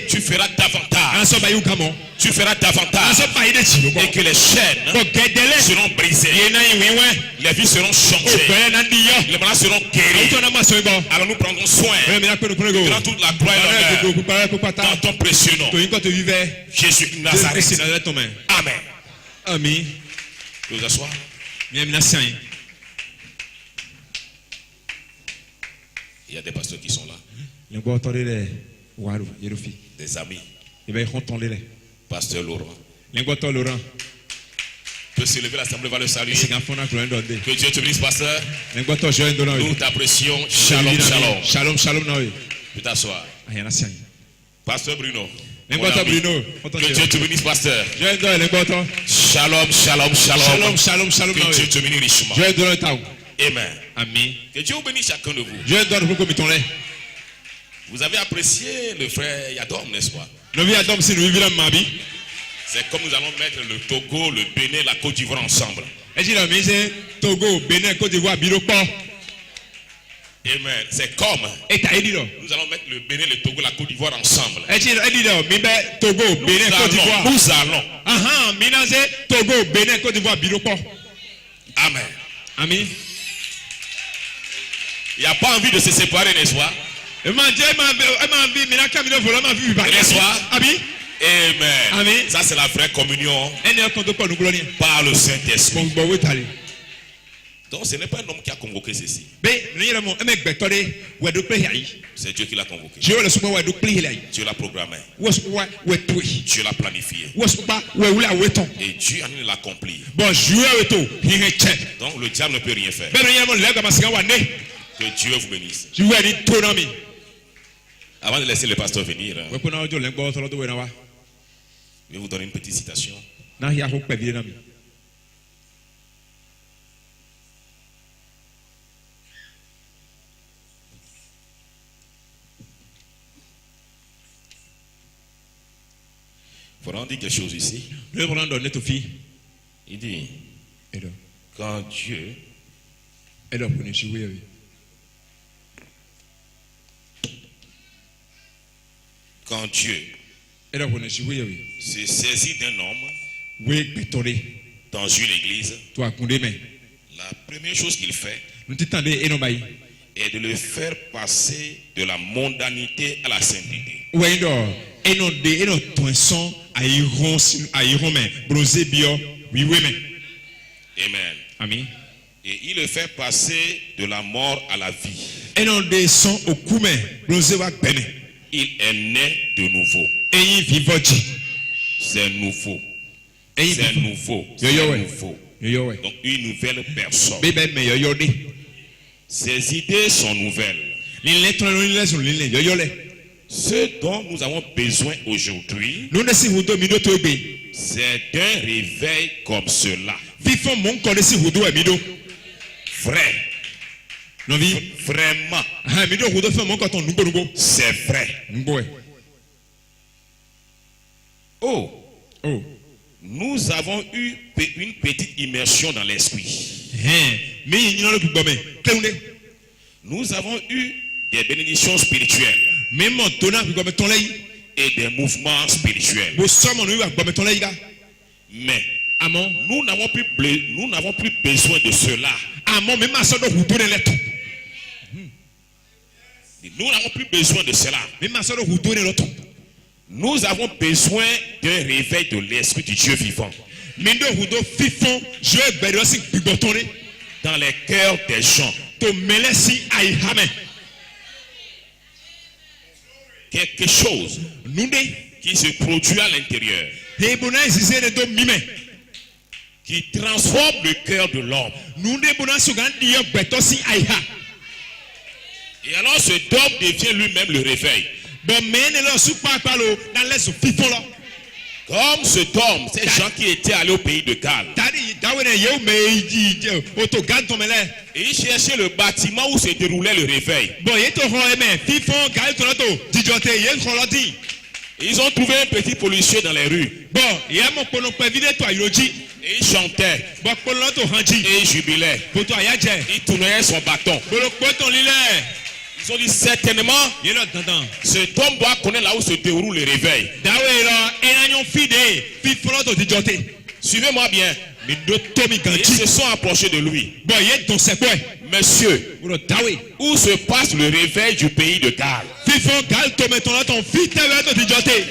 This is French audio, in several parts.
tu feras davantage. Tu feras davantage. Et que les chaînes seront brisées. Les vies seront changées. Les malades seront guéris. Alors nous prendrons soin. Dans toute la gloire et l'honneur. Dans ton précieux nom. Jésus de Nazareth. Amen. Amen. Vous asseoir. Il y a des pasteurs qui sont là. Des amis. Pasteur Laurent. Peut se lever, l'assemblée va le saluer. Que Dieu te bénisse, pasteur. Nous t'apprécions. Shalom, shalom. Shalom, shalom. Tu t'asseoir. Pasteur Bruno. Que Dieu te bénisse, pasteur. Shalom, shalom, shalom. Que Dieu te bénisse richement. Amen. Amen. Que Dieu vous bénisse chacun de vous. Vous avez apprécié le frère Yadom, n'est-ce pas? C'est comme nous allons mettre le Togo, le Bénin, la Côte d'Ivoire ensemble. Togo, Bénin, Côte d'Ivoire, Amen. C'est comme nous allons mettre le Bénin, le Togo, la Côte d'Ivoire ensemble. Nous allons. Togo, Bénin, Côte d'Ivoire, Amen. Amen. Il n'y a pas envie de se séparer, n'est-ce pas? N'est-ce pas? Amen. Amen. Ça, c'est la vraie communion par le Saint-Esprit. Donc, ce n'est pas un homme qui a convoqué ceci. C'est Dieu qui l'a convoqué. Dieu l'a programmé. Dieu l'a planifié. Et Dieu a l'accompli. Donc, le diable ne peut rien faire. Que Dieu vous bénisse. Avant de laisser le pasteur venir, je vais vous donner une petite citation. Il faudra dire quelque chose ici. Il dit, quand Dieu se saisit d'un homme dans une église, la première chose qu'il fait est de le faire passer de la mondanité à la sainteté. Amen. Amen. Et il le fait passer de la mort à la vie. Il est né de nouveau. C'est nouveau. C'est nouveau. C'est nouveau. Donc une nouvelle personne. Ses idées sont nouvelles. Ce dont nous avons besoin aujourd'hui, c'est d'un réveil comme cela. Vrai. Vraiment. C'est vrai. Oh. Nous avons eu une petite immersion dans l'esprit. Nous avons eu des bénédictions spirituelles et des mouvements spirituels. Mais nous n'avons plus besoin de cela. Nous n'avons plus besoin de cela. Nous avons besoin d'un réveil de l'esprit du Dieu vivant dans les cœurs des gens. Quelque chose qui se produit à l'intérieur, qui transforme le cœur de l'homme. Et alors ce homme devient lui-même le réveil. Comme cet homme, ces gens qui étaient allés au pays de Galles, et ils cherchaient le bâtiment où se déroulait le réveil. Et ils ont trouvé un petit policier dans les rues. Et il chantait. Et il jubilait. Il tournait son bâton. Ils ont dit certainement, Yé lọ dandan. cet homme doit connaître là où se déroule le réveil. Dawe lọ enanyo fide fifọlọ tó ti jọ te. Suivez-moi bien. Mi do tomi Ils ganji. se sont approchés de lui. Bọ̀ yé dùn sẹ́kọ̀ ẹ̀. Monsieur, Wúlò dawe. où se passe le réveil du pays de Galles? Fífọ́ gal tòmẹ̀tọ̀ látọ̀ fi tẹ̀wé tó ti jọ te.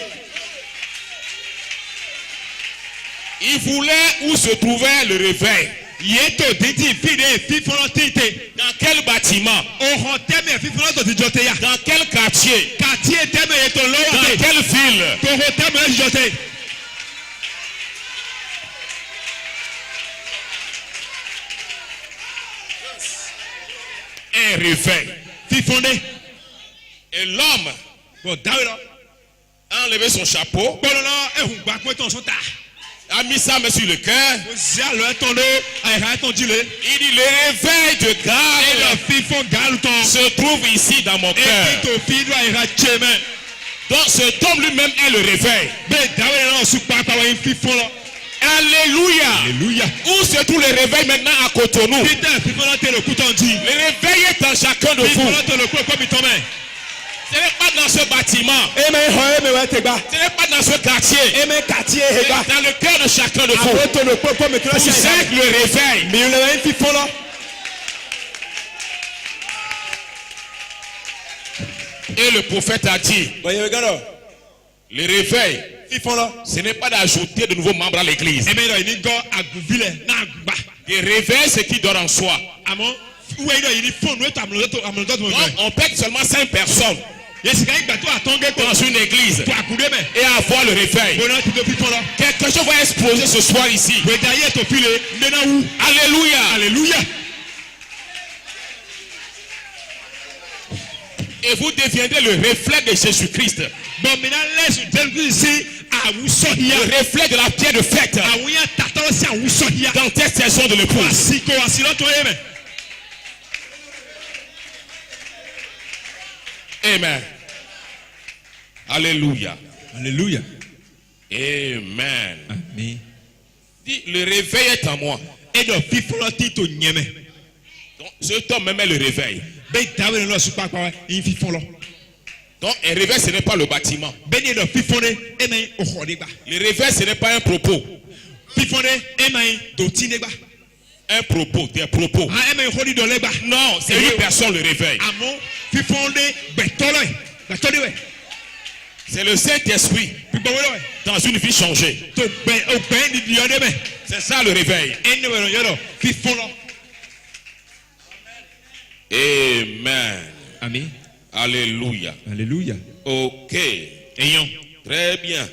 Il voulait où se trouvait le réveil. Yé tó dídì fide fífọlọ tìǹtẹ̀. Dans quel bâtiment? Òhàn tẹ́mẹ̀ fífọlọ tó ti jọ te ya. Dans quel quartier? Kàtíyé tẹ́mẹ̀ yé tó lọ́wọ́ Dans te. quelle ville? Tòhò tẹ́mẹ̀ yé jọ te. Un réveil. Fífọ́ndé. Et l'homme Bọ̀ dawe lọ. a enlevé son chapeau, Gbọ́dọ̀ ehun gba pé tán sọ́tà. a mis sa main sur le cœur. Mo zi àlọ́ ẹ̀tàn lé àìhà ẹ̀tàn jí lé. Il dit le réveil de Ẹ lọ Galles fífọ́ gal tán. se trouve ici dans mon Èyí cœur. tó fi dùn àìhà tse mẹ́. Donc cet homme lui-même est le réveil. Bẹ́ẹ̀ dawe náà sùn pàápàá wọ́n fífọ́ lọ. Alléluia. Alléluia. Où se trouve le réveil maintenant à Cotonou? Peter fífọ́ lọ tẹ lókù tán jí. Le réveil est en chacun de Fífọ́ vous. lọ tẹ lókù ẹ̀kọ́ mi tán mẹ́. Ce n'est pas dans ce bâtiment. Eme xɔ eme wɛ tegba. Ce n'est pas dans ce quartier. Eme kati C'est ehegba. dans le cœur de chacun de vous. Awo to le kpɔkpɔ mi kila Vous si êtes le réveil. mi le wɛ fi fɔlɔ. Et le prophète a dit, Bɔnyɛ gɛrɛ le réveil, fi fɔlɔ. ce n'est pas d'ajouter de nouveaux membres à l'église. Ẹ̀mẹ́ yìí ní gọ́ àgùnfilẹ̀ náà gbà. Le réveil, c'est qui dort en soi. Àmọ́ wúwo yìí ní fóònù ètò àmọ̀lọ́tò tó mọ̀ Donc, mẹ́. on pète seulement 5 personnes Yẹ́sì ká ìgbà tó àtọ́ngé tó dans une église tó àkùndé mẹ́. et avoir le réveil. Bọ́nà ti tó fífọ́ lọ. Quelque chose va exploser ce soir ici. Gbèdé ayé tó file ndéná wú. Alléluia. Alléluia. Et vous deviendrez le reflet de Jésus-Christ. Bọ̀mìnà lẹ́sùn jẹ́nu sí àwùsọ yíya. Le reflet de la pierre de fête Àwọn yẹn tàtọ́ sí àwùsọ yíya. dans cette saison de l'épouse. Àsìkò àsìlọ́tọ̀ yé mẹ́. Amen. Alléluia. Alléluia. Amen. Àmín. Dis, le réveil est en moi. Ẹ̀dọ̀ fífọ́ lọ tí tó nyẹ́mẹ́. Donc, cet homme même est le réveil. Bẹ́ẹ̀ dáwé lọ sùn pàápàá yín fífọ́ lọ. Donc, un réveil, ce n'est pas le bâtiment. Bẹ́ẹ̀ ni ẹ̀dọ̀ fífọ́ dé ẹ̀mẹ́ ọ̀họ̀ nígbà. Le réveil, ce n'est pas un propos. Fífọ́ dé ẹ̀mẹ́ dòtí nígbà. Un propos, des propos. À ẹ̀mẹ́ ìhóni dọ̀lẹ́gbà. Non, c'est une personne le réveil. Àmọ́ fífọ́ dé gbẹ̀tọ́lọ̀ ẹ̀ gbẹ̀tọ́lẹ̀ wẹ̀. C'est le Saint-Esprit Gbígbọ́wọ́lọ̀ ẹ̀ dans une vie changée. tó ọgbẹ́ ní ìdíyọ́ dé mẹ́. C'est ça le réveil. Ẹni wẹ̀rọ̀ yọ̀dọ̀ fífọ́ lọ. Amen. Àmín. Alléluia. Alléluia. Ok. Èèyàn. Très bien.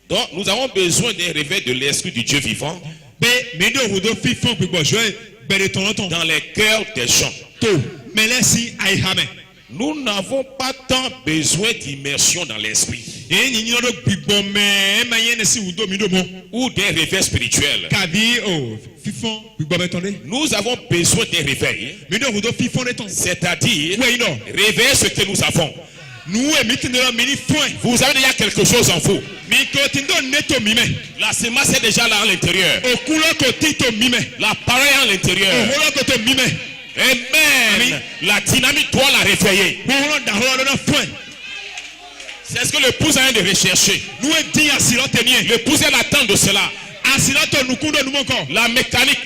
Donc, nous avons besoin d'un réveil de l'Esprit du Dieu vivant Bẹ́ẹ̀ mi ní òwúdó fífọ́ gbígbọ́ ṣọ́ ẹ̀ bẹ̀rẹ̀ tọ̀nọ́tọ̀. dans les cœurs des gens. Tó mẹlẹ́sí àìhàmẹ́. Nous n'avons pas tant besoin d'immersion dans l'esprit Èyí ni yín lọ́dọ̀ gbígbọ́ mẹ́ ẹ̀ máa yẹn ní sí ìwúdó mi dó mọ́. ou d'un réveil spirituel. Kàbí fífọ́ gbígbọ́ bẹ tán dé. Nous avons besoin d'un réveil, Mi ní òwúdó fífọ́ dé tán. c'est-à-dire Wẹ́yìn náà. réveiller ce que nous avons. Nu èmi ti nira mi ní fún ẹ̀. Vous avez déjà quelque chose en vous. Mi kò tí ń dọ̀ nẹ́tò mi mẹ́. La semence est déjà là à l'intérieur. Òkú lọ́kọ̀ tí tó mi mẹ́. La parole est à l'intérieur. Òhun lọ́kọ̀ tó mi mẹ́. Amen. La dynamique doit la réveiller. Òhun dàhọ́ lọ́dọ̀ fún ẹ̀. C'est ce que l'épouse a de rechercher. Nu è dín àsìlọ́ tẹ̀mí ẹ̀. L'épouse elle attend de cela. Àsìlọ́ tó nukú dọ̀ numọ̀ kọ. La mécanique.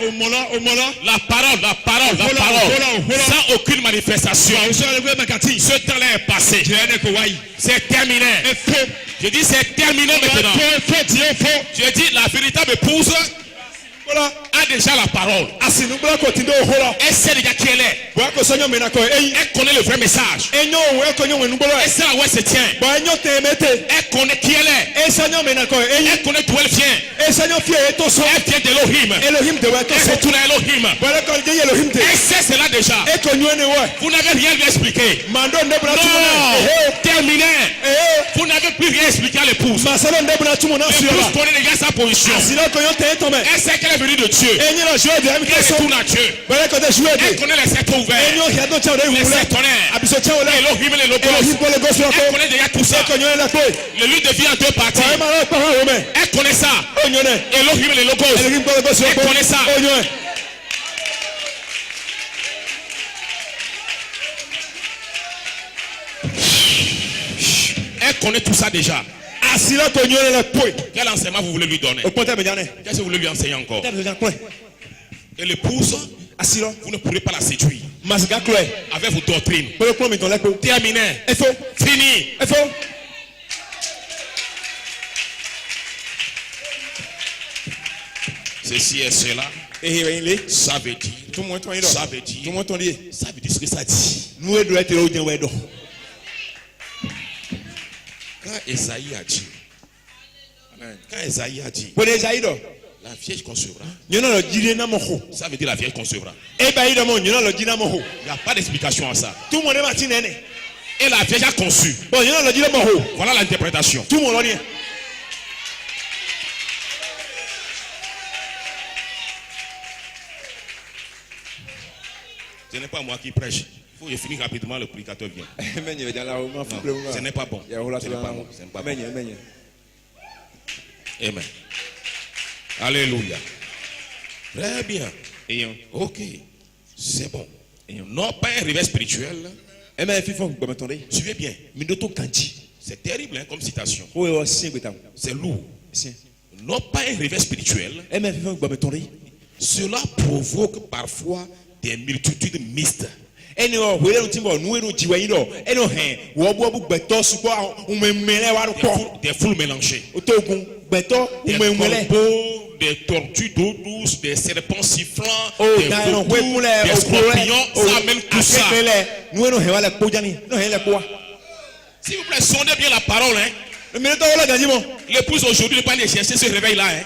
Òmọ̀lọ́. La parole. Sans aucune manifestation. Àwùsọ ẹgbẹ́ mẹ́kàtí. Ce temps-là est passé. Jẹ́ ẹni kò wáyé. C'est terminé. Efo. Je dis c'est terminé maintenant. Efo tí ó fo. Je dis la véritable épouse a déjà la parole. Asinugblɔ ko ti do ho lɔ. Elle sait déjà qui elle est. Bɔn ko sɔnyɔ mina kɔ eyi. Elle connaît le vrai message. Enyo ohun eko nyɔ wɛnugbɔlɔ Elle yɛ. sait là où elle se tient. Bɔn enyo tɛmɛte. Elle connaît qui elle est. Esɔnyɔ mina kɔ eyi. Elle connaît d'où elle vient. Esɔnyɔ fie eto so. Elle vient d'Elohim. Elohim de wɛ to Elle so. retourne à Elohim. Bɔlɛ kɔli de ye Elohim de. Elle sait cela déjà. Eko nyɔ ne wɔ. Vous n'avez rien lui expliqué. Mando ne buna tumu Non. na. Terminé. Vous n'avez plus rien expliqué à l'épouse. Masalo ne buna tumu na suya L'épouse la. connaît déjà sa position. Asinɔ kɔnyɔ tɛ tɔmɛ. Elle sait qu'elle est venue de Dieu. Enyi la suya de ami Elle kɛ so. retourne à Dieu. Bɔlɛ kɔ tɛ suya Elle de. connaît les sept ouverts. Enyo hiɛto cɛw de Les wula. sept tonnerres. Abiso cɛw la. Elohim et les logos. Elohim kɔlɛ gosi la Elle ko. connaît déjà tout ça. Eko nyɔ la ko. Le lui devient en deux parties. Bɔn ema la kpɔn o mɛ. Elle connaît ça. O nyɔ nɛ. Elohim et les logos. Elohim kɔlɛ gosi la ko. Elle connaît ça. O nyɔ. connaît tout ça déjà. Asila to nyole le poi. Quel enseignement vous voulez lui donner? O ponte me jane. Qu'est-ce que vous voulez lui enseigner encore? Tete jan kwe. Et l'épouse, Asilo. vous ne pourrez pas la séduire Masga kwe. avec vos doctrines. Ko ko mi ton le ko. Terminé. Efo. Fini. Efo. Ceci et cela. Ça veut dire. Tout le monde ton Ça veut dire. Tout le monde ton dit. Ça veut dire ce que ça dit. Nous doit être au bien wedo. Quand Esaïe a dit. Quand Esaïe a dit. Pour les aïdos. La vierge concevra. Nyona lo jire na mo ho. Ça veut dire la vierge concevra. E ba yi do mo nyona lo jina mo ho. Il n'y a pas d'explication à ça. Tout le monde ma ti nene. Et la vierge a conçu. Bon nyona lo jire mo ho. Voilà l'interprétation. Tout le monde lo ni. Ce n'est pas moi qui prêche. Il faut que je finisse rapidement, le prédicateur vient. Ce n'est pas bon. Ce n'est pas bon. Ce n'est pas bon. Amen. Alléluia. Très bien. Ok. C'est bon. Non, pas un réveil spirituel. Suivez bien. C'est terrible hein, comme citation. C'est lourd. Non, pas un réveil spirituel. Cela provoque parfois des multitudes mixtes. Des foules mélangées. Des tortues d'eau douce, des serpents sifflants, des vautours, des scorpions, ça amène tout ça. S'il vous plaît, sondez bien la parole. Hein. L'épouse aujourd'hui ne peut pas aller chercher ce réveil-là. Hein.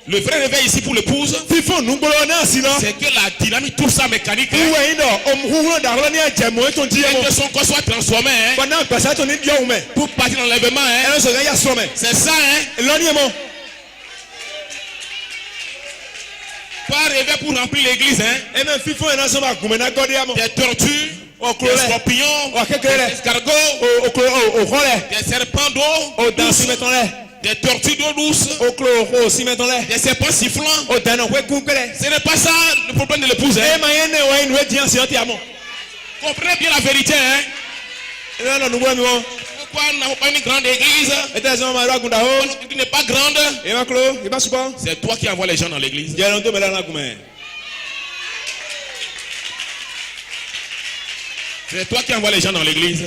Le vrai réveil ici pour l'épouse, c'est que la dynamique, tout ça mécanique, hein, que son corps soit transformé hein, pour partir dans l'enlèvement. Hein. C'est ça. Hein. Pas rêver pour remplir l'église. Hein. Des tortues, des scorpions, des escargots, des serpents d'eau, des tortues d'eau douce, des serpents sifflants. Ce n'est pas ça le problème de l'épouse. Hein. Comprenez bien la vérité. Hein. Pourquoi nous n'avons pas une grande église? Qui n'est pas grande. C'est toi qui envoies les gens dans l'église. C'est toi qui envoies les gens dans l'église.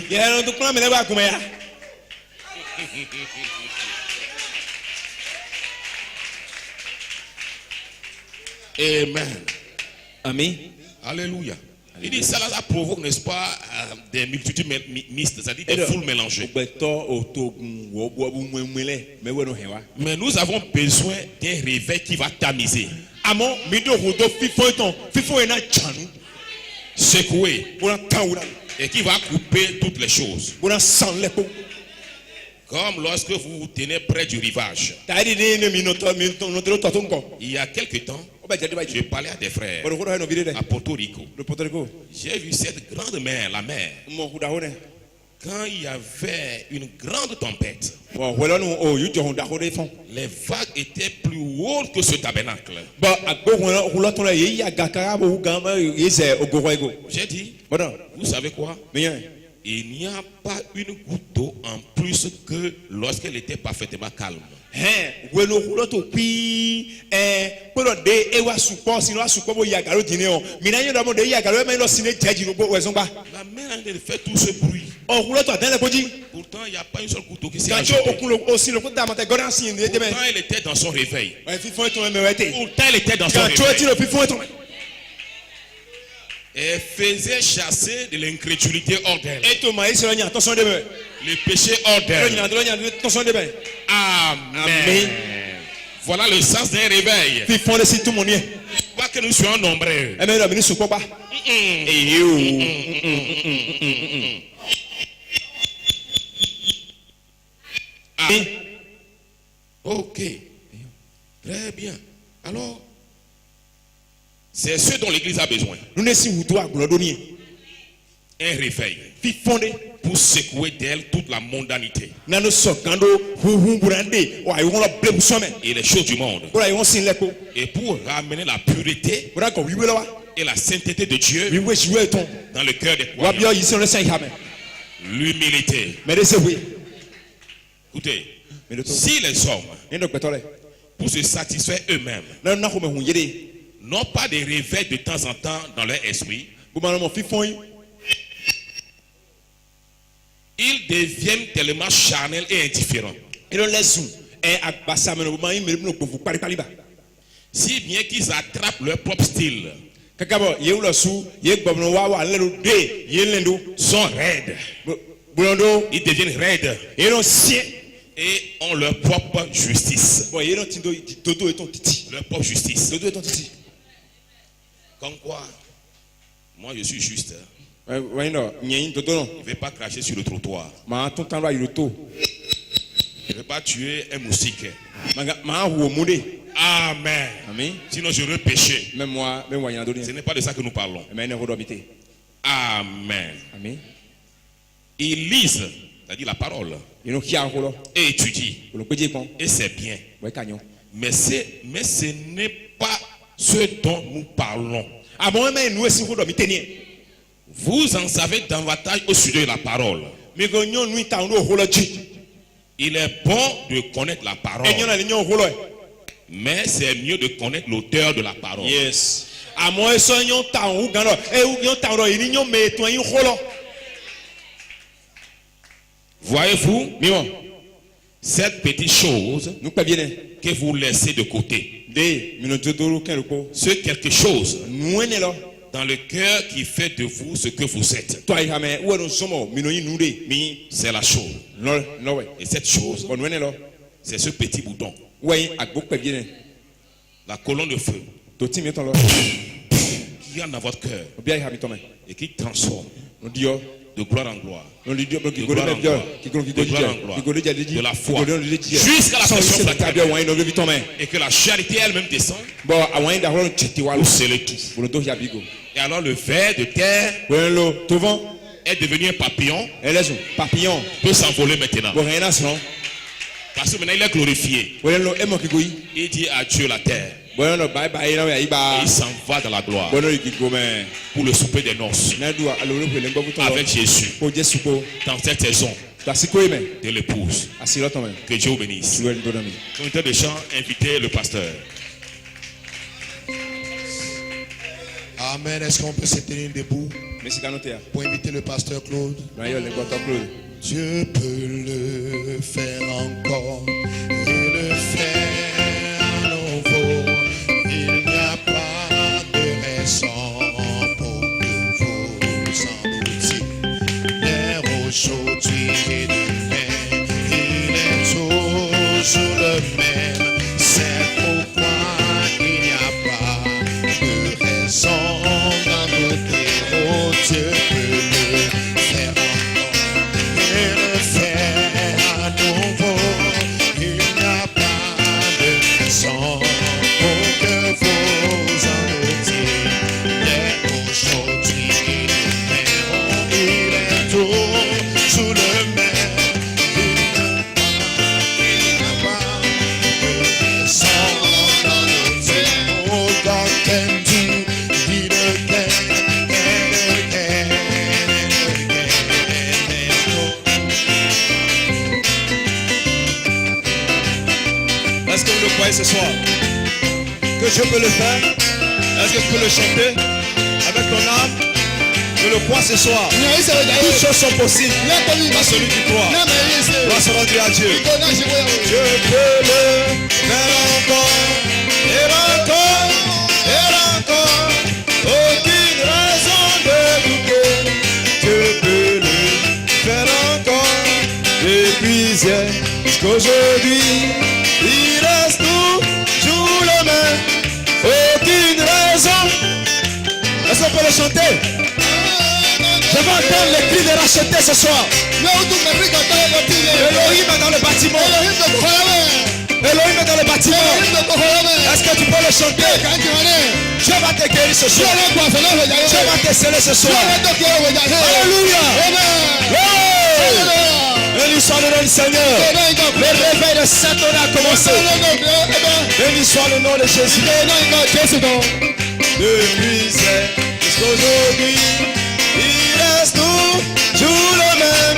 Amen. Amen. Alléluia. Il dit ça, ça provoque, n'est-ce pas, des multitudes mixtes, c'est-à-dire des foules mélangées. Mais nous avons besoin d'un réveil qui va tamiser, secouer, et qui va couper toutes les choses. Comme lorsque vous vous tenez près du rivage. Il y a quelque temps, je parlais à des frères à Porto Rico. J'ai vu cette grande mer, la mer. Quand il y avait une grande tempête, les vagues étaient plus hautes que ce tabernacle. J'ai dit, vous savez quoi? Il n'y a pas une goutte d'eau en plus que lorsqu'elle était parfaitement calme. La mer fait tout ce bruit. Pourtant, il n'y a pas une seule goutte d'eau qui s'est ajoutée. Pourtant, elle était dans son réveil. Pourtant, elle était dans son réveil. Et faisait chasser de l'incrédulité hors d'elle. Le péché hors d'elle. Amen. Voilà le sens d'un réveil. Pas que nous soyons nombreux. Ok. Très bien. Alors, c'est ce dont l'église a besoin. Un réveil pour secouer d'elle toute la mondanité et les choses du monde, et pour ramener la pureté et la sainteté de Dieu dans le cœur des croyants. l'humilité. Mais de ce oui. Écoutez, Mais de tout. si les hommes, Ni donc pétole. pour se satisfaire eux-mêmes, Non na ko me hu yede. n'ont pas de réveil de temps en temps dans leur esprit, Bu ma mo fifon yi. ils deviennent tellement charnels et indifférents. Et le lesu. E agbasa me no bu ma yi me no gbofu pari pari ba. Si bien qu'ils attrapent leur propre style, Kakabo ye ulo su ye gbobno wa wa le de ye lendo. sont raides. Bulondo Ils deviennent raides ye no sien. et ont leur propre justice. Bon ye no tindo dodo et ton titi. Leur propre justice. Dodo et ton titi. Comme quoi, moi je suis juste. Ouais no nyen dodo no. Je ne vais pas cracher sur le trottoir. Ma ton temps là il to. Je ne vais pas tuer un moustique. Ma hu mude. Amen. Amen. Sinon j'aurais péché. Même moi yana donné. Ce n'est pas de ça que nous parlons. Mais ne rodobité. Amen. Amen. Ils lisent, c'est-à-dire la parole, Ye no kia ko lo. et étudient. Ko lo peje kon. Et c'est bien. Ouais kanyo. Mais ce n'est pas ce dont nous parlons. Ah bon mais nous aussi rodobité ni. Vous en savez davantage au sujet de la parole. Mi go nyon nu ta ro holo ji. Il est bon de connaître la parole. E nyon na le nyon holo. Mais c'est mieux de connaître l'auteur de la parole. Yes. Amo eso nyon ta hu gan lo. E hu nyon ta ro yi nyon me ton yi holo. Voyez-vous, Mi won. cette petite chose Nou pe bien. que vous laissez de côté, De mi no dodo ken lo ko. ce quelque chose Nou ene lo. dans le cœur qui fait de vous ce que vous êtes, To ai ha me wo no somo mi no yi nu de mi. c'est la chose. No we. Et cette chose, Bon ene lo. c'est ce petit bouton, Ouais agbo pe bien. la colonne de feu, To ti mi ton lo. qui entre dans votre cœur Obi ai ha mi ton me. et qui transforme No dio. de gloire en gloire, No li dio ki de go gloire de en bio. gloire, Ki go de gloire en gloire, de la foi, jusqu'à la perfection ta bio fraternelle, wa no vi ton me. et que la charité elle-même descend Bon awon da ho cheti wa lo. pour sceller tout. Bo do ya bigo. Et alors le ver de terre Bon lo to vent. est devenu un papillon, Elezo papillon. peut s'envoler maintenant. Bon rien son. Parce que maintenant il est glorifié. Bon lo e mo ki go yi. Il dit adieu la terre. Bon lo bye bye na ya Et iba. il s'en va dans la gloire Bon lo ki go me. pour le souper des noces Na do alo lo pe le ngbo to. avec Jésus Ko Jesu ko. dans cette saison Da siko me. de l'épouse. Asilo ton me. Que Dieu vous bénisse. Lu en do na mi. Comité de chant, invitez le pasteur. Amen. Est-ce qu'on peut se tenir debout Merci kanote ya. pour inviter le pasteur Claude? Na yo le goto Claude. Dieu peut le faire encore et le faire à nouveau. Il n'y a pas de raison pour que vous en doutiez. Hier, aujourd'hui et demain, il est toujours le même. C'est pourquoi il n'y a pas de raison d'en douter. Oh, Dieu peut le faire encore et le faire à nouveau. Il n'y a pas de raison pour que vous en doutiez. Hier, aujourd'hui et demain, il est toujours le même. Il n'y a pas de raison d'en douter. Oh, God can do it again and again and again. Est-ce que vous le croyez ce soir? Que Dieu peut le faire? Est-ce que tu peux le chanter avec ton âme? Je le crois ce soir. Toutes choses sont possibles à celui qui croit. Gloire soit rendue à Dieu. Dieu peut le faire encore et encore et encore. Aucune raison de douter. Dieu peut le faire encore. Depuis hier jusqu'aujourd'hui, il reste toujours le même. Aucune raison. Est-ce qu'on peut le chanter? Je veux entendre les cris de racheter ce soir. Elohim est dans le bâtiment. Elohim est dans le bâtiment. Est-ce que tu peux le chanter? Dieu va te guérir ce soir. Dieu va te sceller ce soir. Alléluia. Béni soit le nom du Seigneur. Le réveil de Satan a commencé. Béni soit le nom de Jésus. Depuis hier jusqu'aujourd'hui, il reste toujours le même.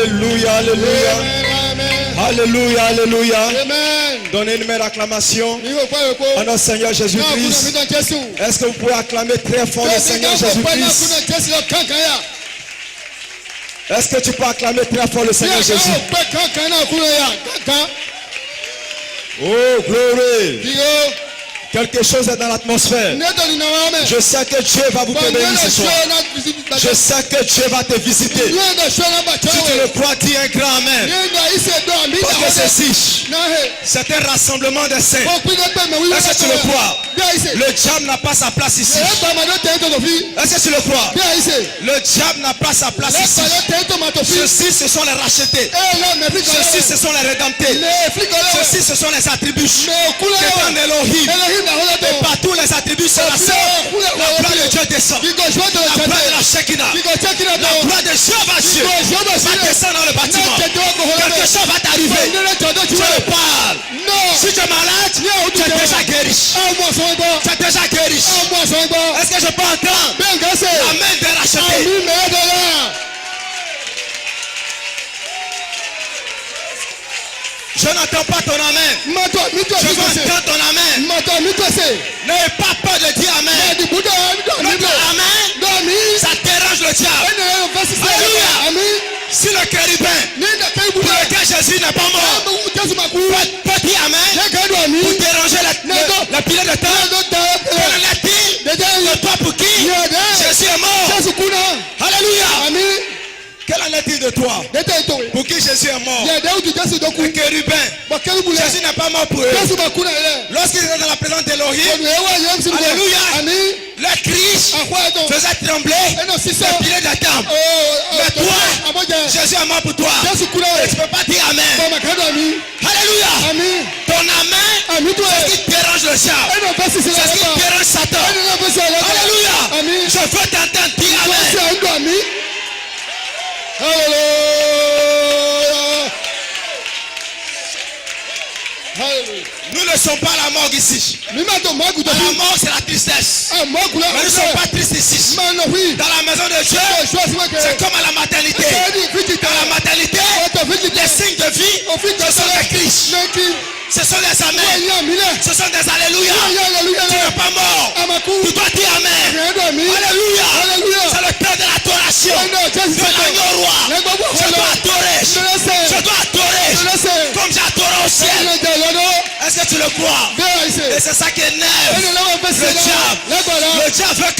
Alléluia, alléluia. Amen. Alléluia, alléluia. Amen. Donnez une main d'acclamation à notre Seigneur Jésus-Christ. Est-ce que vous pouvez acclamer très fort le Seigneur Jésus-Christ? Est-ce que tu peux acclamer très fort le Seigneur Jésus? Oh, glory. Quelque chose est dans l'atmosphère. Je sais que Dieu va vous bénir ce soir. Je sais que Dieu va te visiter. Si tu le crois, dis un grand amen. Parce que ceci, c'est un rassemblement des saints. Est-ce que tu le crois? Le diable n'a pas sa place ici. Est-ce que tu le crois? Le diable n'a pas sa place ici. Ceux-ci, ce sont les rachetés. Ceux-ci, ce sont les rédemptés. Ceux-ci, ce sont les attributs. C'est un Elohim. Et partout les attributs se rassemblent. La gloire de Dieu descend. La gloire de la Shekinah. La gloire de Dieu va descendre dans le bâtiment. Quelque chose va t'arriver. Tu le parles. Si tu es malade, tu es déjà guéri. Tu es déjà guéri. Est-ce que je peux entendre la main des rachetés? Je n'entends pas ton amen. Je veux entendre ton amen. N'ayez pas peur de dire amen. Notre amen, ça dérange le diable. Alléluia. Si le chérubin pour lequel Jésus n'est pas mort peut dire amen pour déranger la pile de temps, quel en est-il de toi pour qui Jésus est mort? Alléluia. Quel en est-il de toi pour qui Jésus est mort? Le chérubin, Jésus n'est pas mort pour eux. Lorsqu'ils étaient dans la présence d'Elohim, alléluia, le cri faisait trembler les piliers de la table. Mais toi, Jésus est mort pour toi. Et tu ne peux pas dire amen. Alléluia. Ton amen, c'est ce qui dérange le diable. C'est ce qui dérange Satan. Alléluia. Je veux t'entendre dire amen. Hallelujah. Nous ne sommes pas à la morgue ici. À la mort, c'est la tristesse. Mais nous ne sommes pas tristes ici. Dans la maison de Dieu, c'est comme à la maternité. Dans la maternité, les signes de vie, ce sont des Christ. Ce sont des amens. Ce sont des alléluia. Tu n'es pas mort. Tu dois dire amen. Alléluia. C'est le temps de l'adoration. De l'agneau roi. Je dois adorer. Je dois adorer. Comme j'adore au ciel. Est-ce que tu le crois? Et c'est ça qui énerve le diable. Le diable veut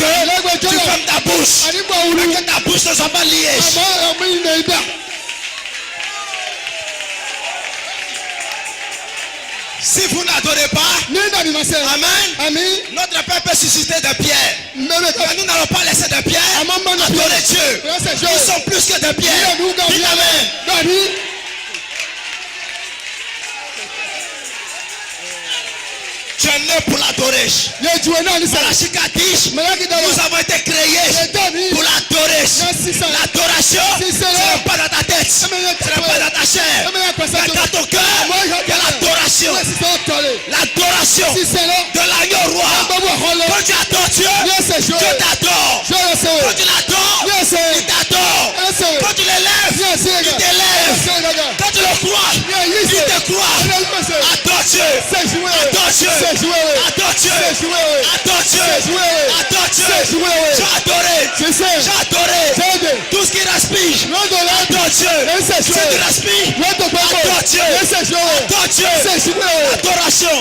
que tu fermes ta bouche. Et que ta bouche ne soit pas liée. Si vous n'adorez pas, amen, notre Père peut susciter des pierres. Mais nous n'allons pas laisser de pierres adorer Dieu. Nous sommes plus que des pierres. Dis amen. Tu es né pour l'adorer. Malachie 4 nous avons été créés pour l'adorer. L'adoration, ce n'est pas dans ta tête, ce n'est pas dans ta chair, mais dans ton cœur, il y a l'adoration. L'adoration de l'agneau roi. Quand tu adores Dieu, Dieu t'adore. Quand tu l'adores, il t'adore. Quand tu l'élèves, il t'élève. Quand tu le crois, il te croit. Adore Dieu. Adore Dieu. Adore Dieu. Adore Dieu. Adore Dieu. J'ai adoré. J'ai adoré. Tout ce qui respire. Adore Dieu. Si tu respires, adore Dieu. Adore Dieu. Adoration.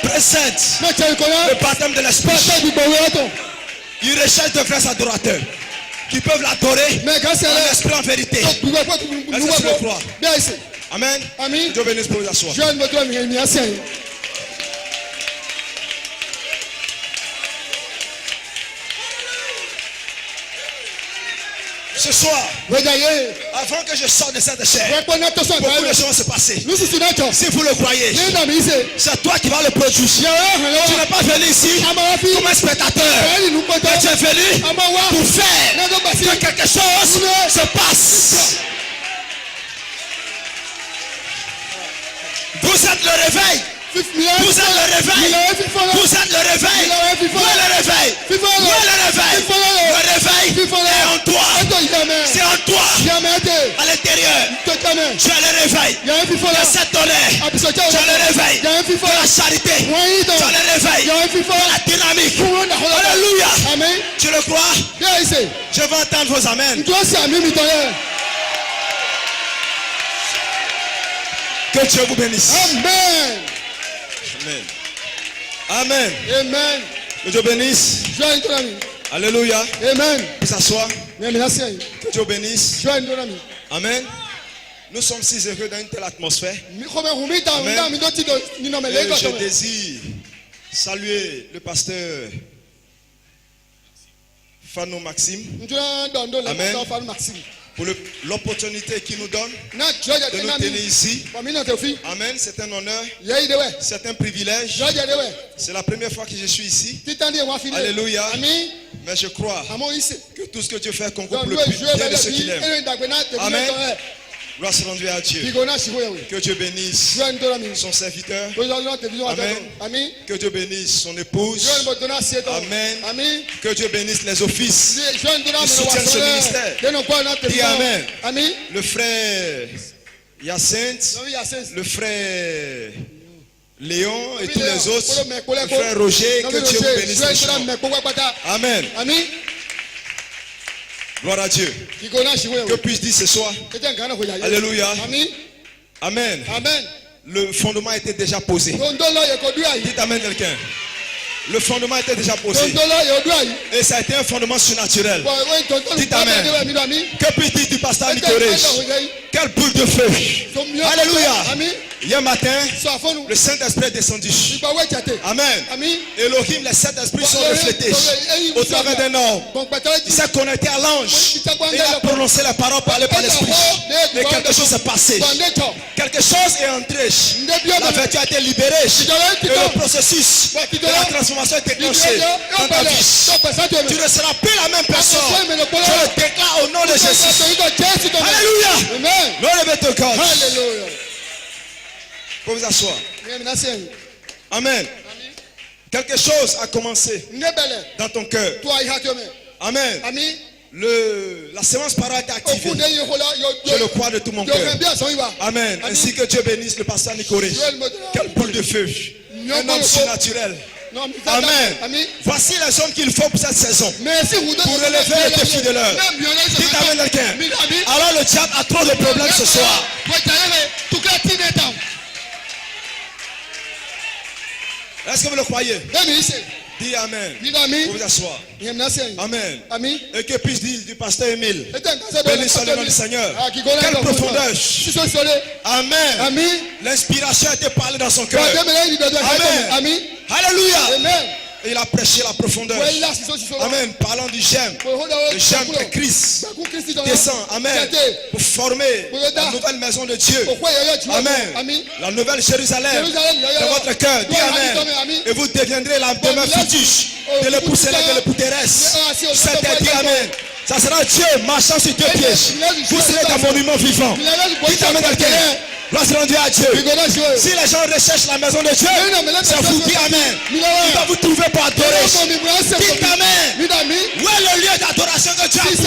Présente. Le baptême de l'esprit. Il recherche de vrais adorateurs qui peuvent l'adorer en esprit en vérité. Est-ce que tu le crois? Amen. Dieu bénisse pour vous asseoir. Ce soir, avant que je sorte de cette chair, beaucoup de choses vont se passer. Si vous le croyez, c'est toi qui vas le produire. Tu n'es pas venu ici comme un spectateur, mais tu es venu pour faire que quelque chose se passe. Vous êtes le réveil. Vous êtes le réveil. Vous êtes le réveil. Où est le réveil? Où est le réveil? Le réveil est en toi. C'est en toi. À l'intérieur. Tu as le réveil. De cette tonnerre. Tu as le réveil. De la charité. Tu as le réveil. De la dynamique. Alléluia. Tu le crois? Je veux entendre vos amens. Que Dieu vous bénisse. Amen. Amen. Amen. Amen. Que Dieu bénisse. Alléluia. Amen. Vous s'asseoir. Que Que Dieu bénisse. Amen. Nous sommes si heureux dans une telle atmosphère. Et je désire saluer le pasteur Fano Maxime. Amen. Pour l'opportunité qu'il nous donne de nous tenir ici. Amen. C'est un honneur. C'est un privilège. C'est la première fois que je suis ici. Alléluia. Mais je crois que tout ce que Dieu fait concourt pour le bien de ceux qu'il aime. Amen. Gloire soit rendue à Dieu. Que Dieu bénisse son serviteur. Amen. Que Dieu bénisse son épouse. Amen. Que Dieu bénisse les offices qui soutiennent ce ministère. Dis Amen. Le frère Hyacinthe, le frère Léon et tous les autres. Le frère Roger, que Dieu vous bénisse richement. Amen. Gloire à Dieu. Que puis-je dire ce soir? Alléluia. Amen. Le fondement était déjà posé. Dites Amen quelqu'un. Le fondement était déjà posé. Et ça a été un fondement surnaturel. Dites Amen. Que puis-je dire du pasteur Nicorège? Quelle boule de feu. Alléluia. Hier matin, le Saint-Esprit est descendu. Amen. Elohim, les Saint-Esprits sont reflétés au travers d'un homme. Il s'est connecté à l'ange. Il a prononcé les paroles parlées par l'Esprit. Et quelque chose s'est passé. Quelque chose est entré. La vertu a été libérée. Et le processus de la transformation est déclenché dans ta vie. Tu ne seras plus la même personne. Je le déclare au nom de Jésus. Alléluia. Gloire à God. Alléluia. Pour vous asseoir. Amen. Quelque chose a commencé dans ton cœur. Amen. La séance parole a été activée. Je le crois de tout mon cœur. Amen. Ainsi que Dieu bénisse le pasteur Nicorège. Quelle boule de feu. Un homme surnaturel. Amen. Voici les hommes qu'il faut pour cette saison. Pour relever les défis de l'heure. Dites Amen quelqu'un. Alors le diable a trop de problèmes ce soir. Est-ce que vous le croyez? Dis Amen. Vous vous asseoir. Amen. Et que puis-je dire du pasteur Émile? Béni soit le nom du Seigneur. Quelle profondeur. Amen. L'inspiration a été parlée dans son cœur. Amen. Alléluia. Et il a prêché la profondeur. Amen. Parlant du gemme. Le gemme que Christ descend. Amen. Pour former la nouvelle maison de Dieu. Amen. La nouvelle Jérusalem dans votre cœur. Dis Amen. Et vous deviendrez la demeure future de l'époux céleste et l'époux terrestre. C'est dit Amen. Ça sera Dieu marchant sur deux pieds. Vous serez des monuments vivants. Dites Amen quelqu'un. Gloire soit rendue à Dieu. Si les gens recherchent la maison de Dieu, ça vous dit Amen. Il va vous trouver pour adorer. Dites Amen. Où est le lieu d'adoration que Dieu a pourvu?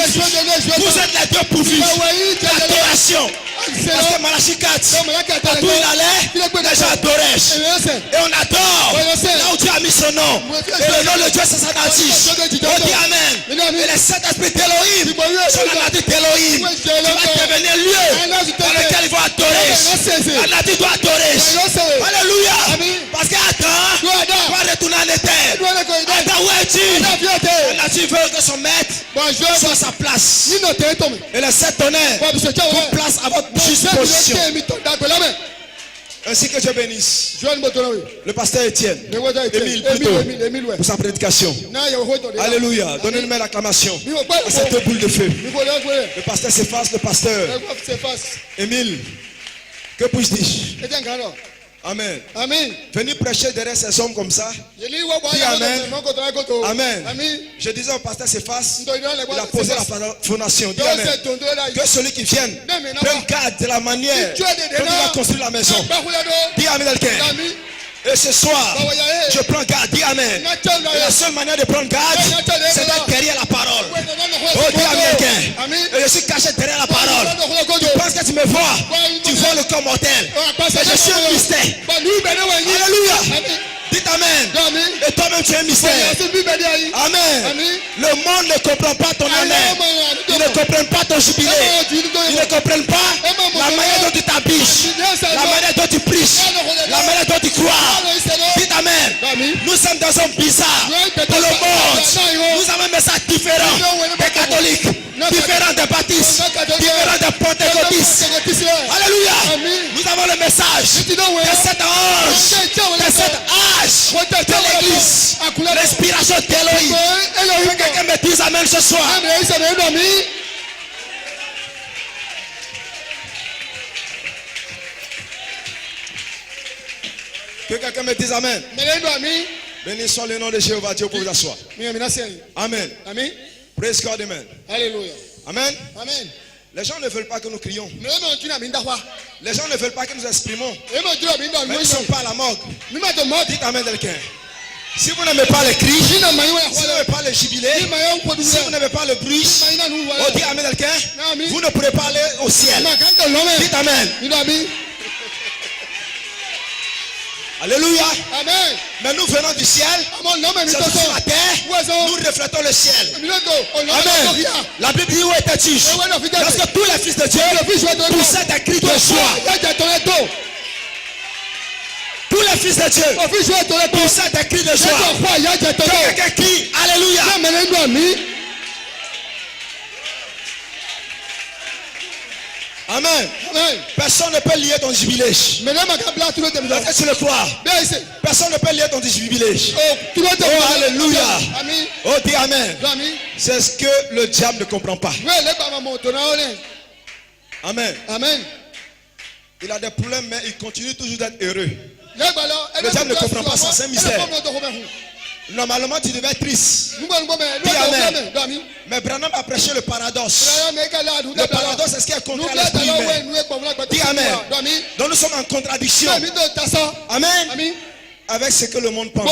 Vous êtes les deux pourvus. L'adoration. Parce que Malachie 4, partout il allait, les gens adoraient. Et on adore là où Dieu a mis son nom. Et le nom de Dieu, c'est Sanati. On dit Amen. Et les Saint-Esprit d'Elohim, son Anati d'Elohim, tu vas devenir lieu dans lequel ils vont adorer. Anati doit adorer. Alléluia. Parce qu'Adam doit retourner en éther. Adam, où es-tu? Anati veut que son maître soit à sa place. Et les sept tonnerres prennent place à votre juste position. Ainsi que Dieu bénisse le pasteur Étienne, Émile plutôt, pour sa prédication. Alléluia. Donnez une main d'acclamation à cette boule de feu. Le pasteur s'efface, le pasteur Émile. Que puis-je dire? Amen. Venir prêcher derrière ces hommes comme ça. Dis Amen. Amen. Je disais au pasteur s'efface, il a posé la fondation. Dis Amen. Que celui qui vienne prenne garde de la manière dont il va construire la maison. Dis Amen quelqu'un. Et ce soir, je prends garde. Dis Amen. Et la seule manière de prendre garde, c'est d'être derrière la parole. Oh, dis Amen quelqu'un. je suis caché derrière la parole. Tu penses que tu me vois. Tu vois le corps mortel. Mais je suis un mystère. Alléluia. Dites Amen. Et toi-même tu es un mystère. Amen. Le monde ne comprend pas ton Amen. Ils ne comprennent pas ton jubilé. Ils ne comprennent pas la manière dont tu t'habilles, la manière dont tu prêches, la manière dont tu crois. Dites Amen. Nous sommes dans un bizarre pour le monde. Nous avons un message différent des catholiques, différent des baptistes, différent des pentecôtistes. Alléluia. Nous avons le message de cet ange, de cet âge de l'église. L'inspiration d'Élohim. Que quelqu'un me dise Amen ce soir. Que quelqu'un me dise Amen. Béni soit le nom de Jéhovah Dieu pour vous asseoir. Amen. Praise God, Amen. Alléluia. Amen. Amen. Les gens ne veulent pas que nous crions. Les gens ne veulent pas que nous exprimons. Mais ils ne sont pas à la morgue. Dites Amen quelqu'un. Si vous n'aimez pas les cris, si vous n'aimez pas le jubilé, si vous n'aimez pas le bruit, dites Amen quelqu'un, vous ne pourrez pas aller au ciel. Dites Amen. Alléluia. Amen. Mais nous venons du ciel. C'est sur la terre. Nous reflétons le ciel. Amen. La Bible dit où étais-tu? Lorsque tous les fils de Dieu poussaient des cris de joie. Tous les fils de Dieu poussaient des cris de joie. Quelqu'un crie Alléluia. Amen. Personne ne peut lier ton jubilé. Est-ce que tu le crois? Personne ne peut lier ton jubilé. Oh, alléluia. Oh, dis Amen. C'est ce que le diable ne comprend pas. Amen. Il a des problèmes, mais il continue toujours d'être heureux. Le diable ne comprend pas ça, c'est un mystère. Normalement, tu devais être triste. Dis Amen. Mais Branham a prêché le paradoxe. Le paradoxe, c'est ce qui est contraire à l'esprit humain. Dis Amen. Donc nous sommes en contradiction. Amen. Avec ce que le monde pense.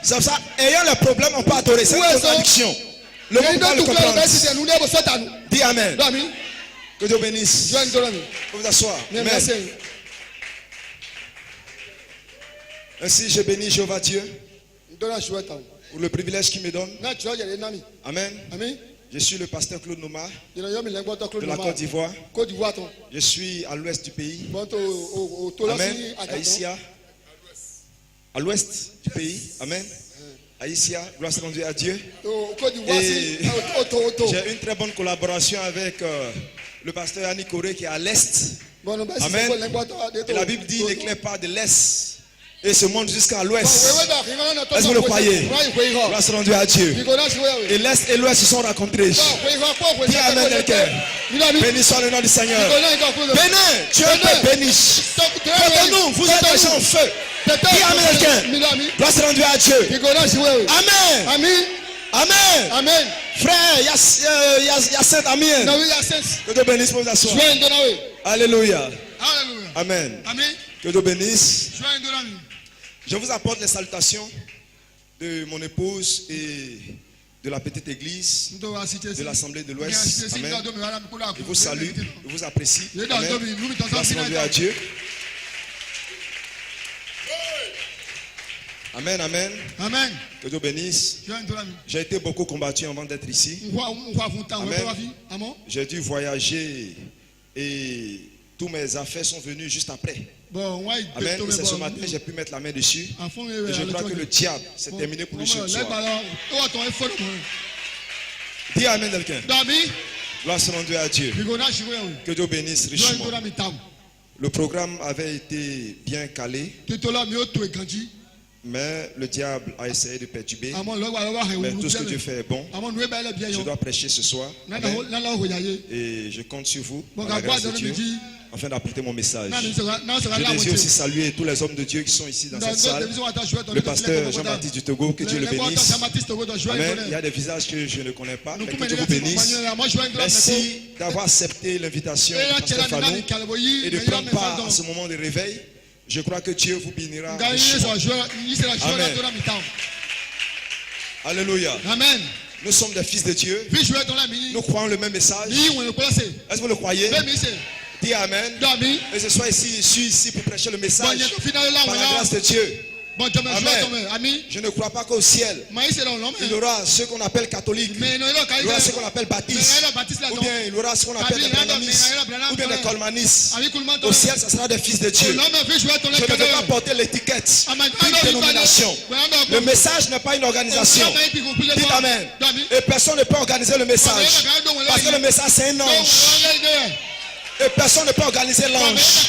C'est pour ça, ayant le problème, on peut adorer. C'est une contradiction. Le monde doit le comprendre. Dis Amen. Que Dieu bénisse. Vous asseoir. Amen. Ainsi, je bénis Jéhovah Dieu pour le privilège qu'il me donne. Amen. Je suis le pasteur Claude Noma de la Côte d'Ivoire. Je suis à l'ouest du pays. Amen. Aïssia. À l'ouest du pays. Amen. Aïssia. Gloire soit rendue à Dieu. Et j'ai une très bonne collaboration avec le pasteur Annie Corée qui est à l'est. Amen. Et la Bible dit n'éclaire pas de l'est et se monte jusqu'à l'ouest. Est-ce que vous le croyez? Gloire soit rendue à Dieu. Et l'est et l'ouest se sont rencontrés. Dis Amen quelqu'un. Béni soit le nom du Seigneur. Bénin, Dieu te bénisse. Nous, vous êtes déjà en feu. Dis Amen quelqu'un. Gloire soit rendue à Dieu. Amen. Amen. Frère, il y a Saint Amien. Que Dieu bénisse pour vous asseoir. Alléluia. Amen. Que Dieu bénisse. Je vous apporte les salutations de mon épouse et de la petite église de l'Assemblée de l'Ouest. Amen. Je vous salue, je vous apprécie. Amen. Grâce à Dieu. Amen, amen. Que Dieu bénisse. J'ai été beaucoup combattu avant d'être ici. Amen. J'ai dû voyager et tous mes affaires sont venues juste après. Amen. C'est ce matin j'ai pu mettre la main dessus. Et je crois que le diable s'est terminé pour lui ce soir. Dis Amen quelqu'un. Gloire soit rendue à Dieu. Que Dieu bénisse richement. Le programme avait été bien calé. Mais le diable a essayé de perturber. Mais tout ce que Dieu fait est bon. Je dois prêcher ce soir. Amen. Et je compte sur vous, par la grâce de Dieu, afin d'apporter mon message. Je désire aussi saluer tous les hommes de Dieu qui sont ici dans cette salle. Le pasteur Jean-Baptiste du Togo, que Dieu le bénisse. Amen. Il y a des visages que je ne connais pas, mais que Dieu vous bénisse. Merci d'avoir accepté l'invitation du pasteur Fanou et de prendre part à ce moment de réveil. Je crois que Dieu vous bénira. Amen. Alléluia. Amen. Nous sommes des fils de Dieu. Visuel dans la mini. Nous croyons le même message. Ni on le place. Est-ce que vous le croyez? Même ici. Dis Amen. Dami. Et ce soir ici, je suis ici pour prêcher le message Bon, il y a tout final là, par la voilà. grâce de Dieu. Bon, tu me Amen. ami. Je ne crois pas qu'au ciel, Mais c'est dans l'homme. il y aura ceux qu'on appelle catholiques, Mais non, il y aura ceux qu'on appelle baptistes, ou bien il y aura ceux qu'on appelle des brananistes, ou bien des colmanistes. Au ciel, ce sera des fils de Dieu. Je ne vais pas porter l'étiquette d'une dénomination. Le message n'est pas une organisation. Dites Amen. Et personne ne peut organiser le message. Parce que le message, c'est un ange. Et personne ne peut organiser l'ange.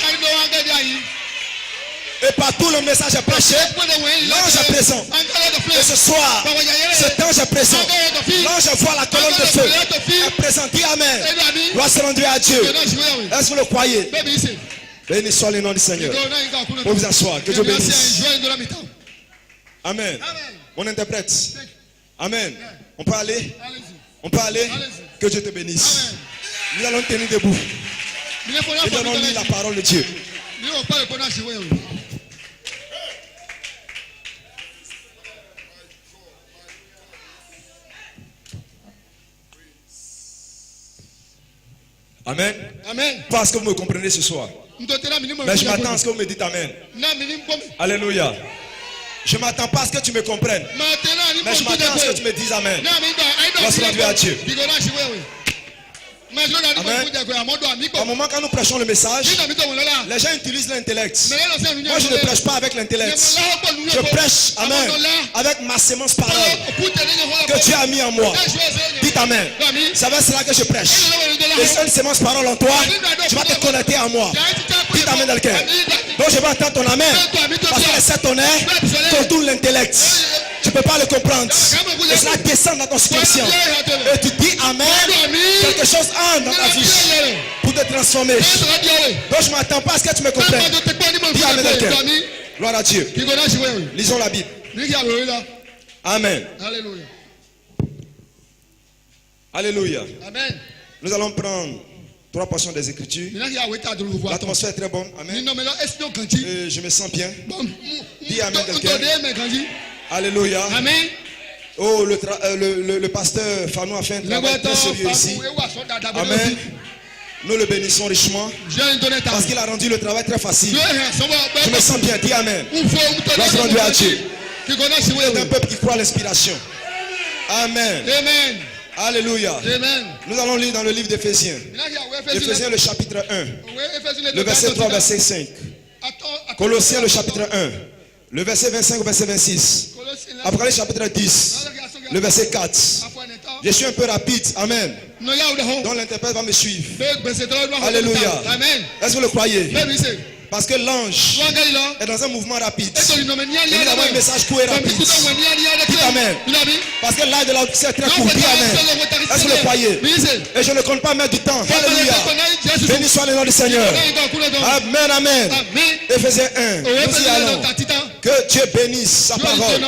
Et partout le message est prêché, l'ange est présent. Et ce soir, cet ange est présent. L'ange voit la colonne de feu est présent. Dis Amen. Gloire se rendre à Dieu. Est-ce que vous le croyez? Béni soit le nom du Seigneur. Pour vous asseoir. Que Dieu bénisse. Amen. On interprète. Amen. On peut aller? On peut aller? Que Dieu te bénisse. Nous allons tenir debout. Et allons lire la parole de Dieu. Amen. Amen. Parce que vous me comprenez ce soir. Mais je m'attends à ce que vous me dites Amen. Alléluia. Je ne m'attends pas à ce que tu me comprennes. Mais je m'attends à ce que tu me dises Amen. Gloire à Dieu. Amen. Au moment quand nous prêchons le message, les gens utilisent l'intellect. Moi je ne prêche pas avec l'intellect. Je prêche, Amen, avec ma sémence parole que Dieu a mis en moi. Dites Amen. C'est avec cela que je prêche. Et si une sémence parole en toi, tu vas te connecter à moi. Dites Amen dans le cœur. Donc je vais entendre ton Amen. Parce que les sept tonnerres contournent l'intellect. Tu ne peux pas le comprendre. Et cela descend dans ton subconscient. Et tu dis Amen. Quelque chose entre dans ta vie pour te transformer. Donc je ne m'attends pas à ce que tu me comprennes. Dis Amen dans le cœur. Gloire à Dieu. Lisons la Bible. Amen. Alléluia. Alléluia. Amen. Nous allons prendre 3 portions des Écritures. L'atmosphère est très bonne. Amen. Et je me sens bien. Dis Amen dans le cœur. Alléluia. Amen. Oh, le pasteur Fanou a fait un travail très sérieux ici. Amen. Nous le bénissons richement parce qu'il a rendu le travail très facile. Je me sens bien. Dis Amen. Gloire à Dieu. C'est un peuple qui croit à l'inspiration. Amen. Amen. Alléluia. Amen. Nous allons lire dans le livre d'Éphésiens. Éphésiens le chapitre 1. Le verset 3, verset 5. Colossiens le chapitre 1. Le verset 25 au verset 26. Apocalypse chapitre 10. Le verset 4. Je suis un peu rapide. Amen. Donc l'interprète va me suivre. Alléluia. Est-ce que vous le croyez? Parce que l'ange est dans un mouvement rapide. Il nous avons un message court et rapide. Dites Amen. Parce que l'âge de la c'est très court. Dites Amen. Est-ce que vous le croyez? Et je ne compte pas mettre du temps. Alléluia. Béni soit le nom du Seigneur. Amen, amen. Éphésiens 1. Nous y allons. Que Dieu bénisse sa parole.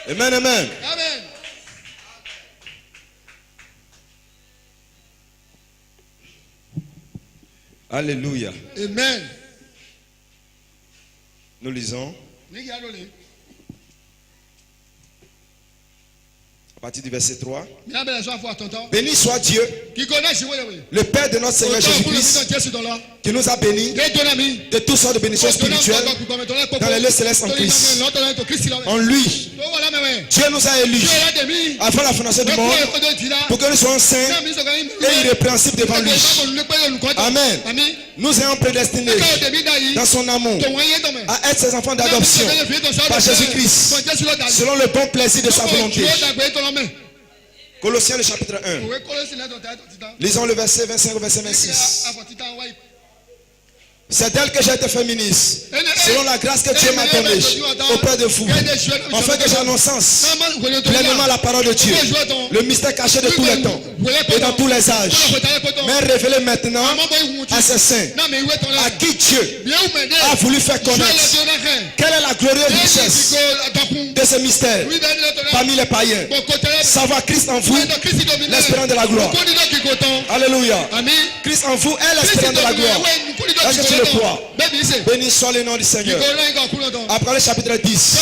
Amen, amen. Alléluia. Amen. Nous lisons à partir du verset 3. Béni soit Dieu, le Père de notre Seigneur Jésus-Christ, qui nous a bénis de toutes sortes de bénédictions spirituelles dans les lieux célestes en Christ. En lui, Dieu nous a élus avant la fondation du monde pour que nous soyons saints et irrépréhensibles devant lui. Amen. Nous ayons prédestinés dans son amour à être ses enfants d'adoption par Jésus-Christ selon le bon plaisir de sa volonté. Colossiens le chapitre 1. Lisons le verset 25 au verset 26. C'est d'elle que j'ai été fait ministre, selon la grâce que Dieu m'a donnée auprès de vous, afin que j'annonce pleinement la parole de Dieu, le mystère caché de tous les temps, et dans tous les âges. Mais révélé maintenant à ses saints, à qui Dieu a voulu faire connaître quelle est la glorieuse richesse de ce mystère parmi les païens. Savoir Christ en vous, l'espérance de la gloire. Alléluia. Christ en vous est l'espérance de la gloire. Est-ce que tu le crois? Béni soit le nom du Seigneur. Après le chapitre 10,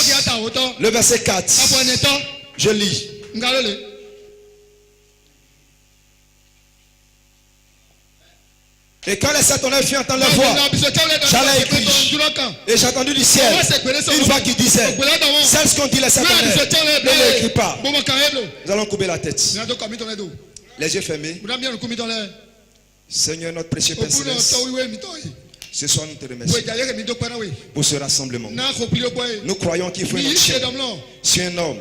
le verset 4, je lis. Et quand les sept tonnerres firent entendre leur voix, j'allais écrire. Et j'ai entendu du ciel une voix qui disait, celle ce qu'ont dit les sept tonnerres, ne l'écris pas. Nous allons couper la tête. Les yeux fermés. Seigneur, notre précieux Père Céleste, ce soir nous te remercions pour ce rassemblement. Nous croyons qu'il faut une action sur un homme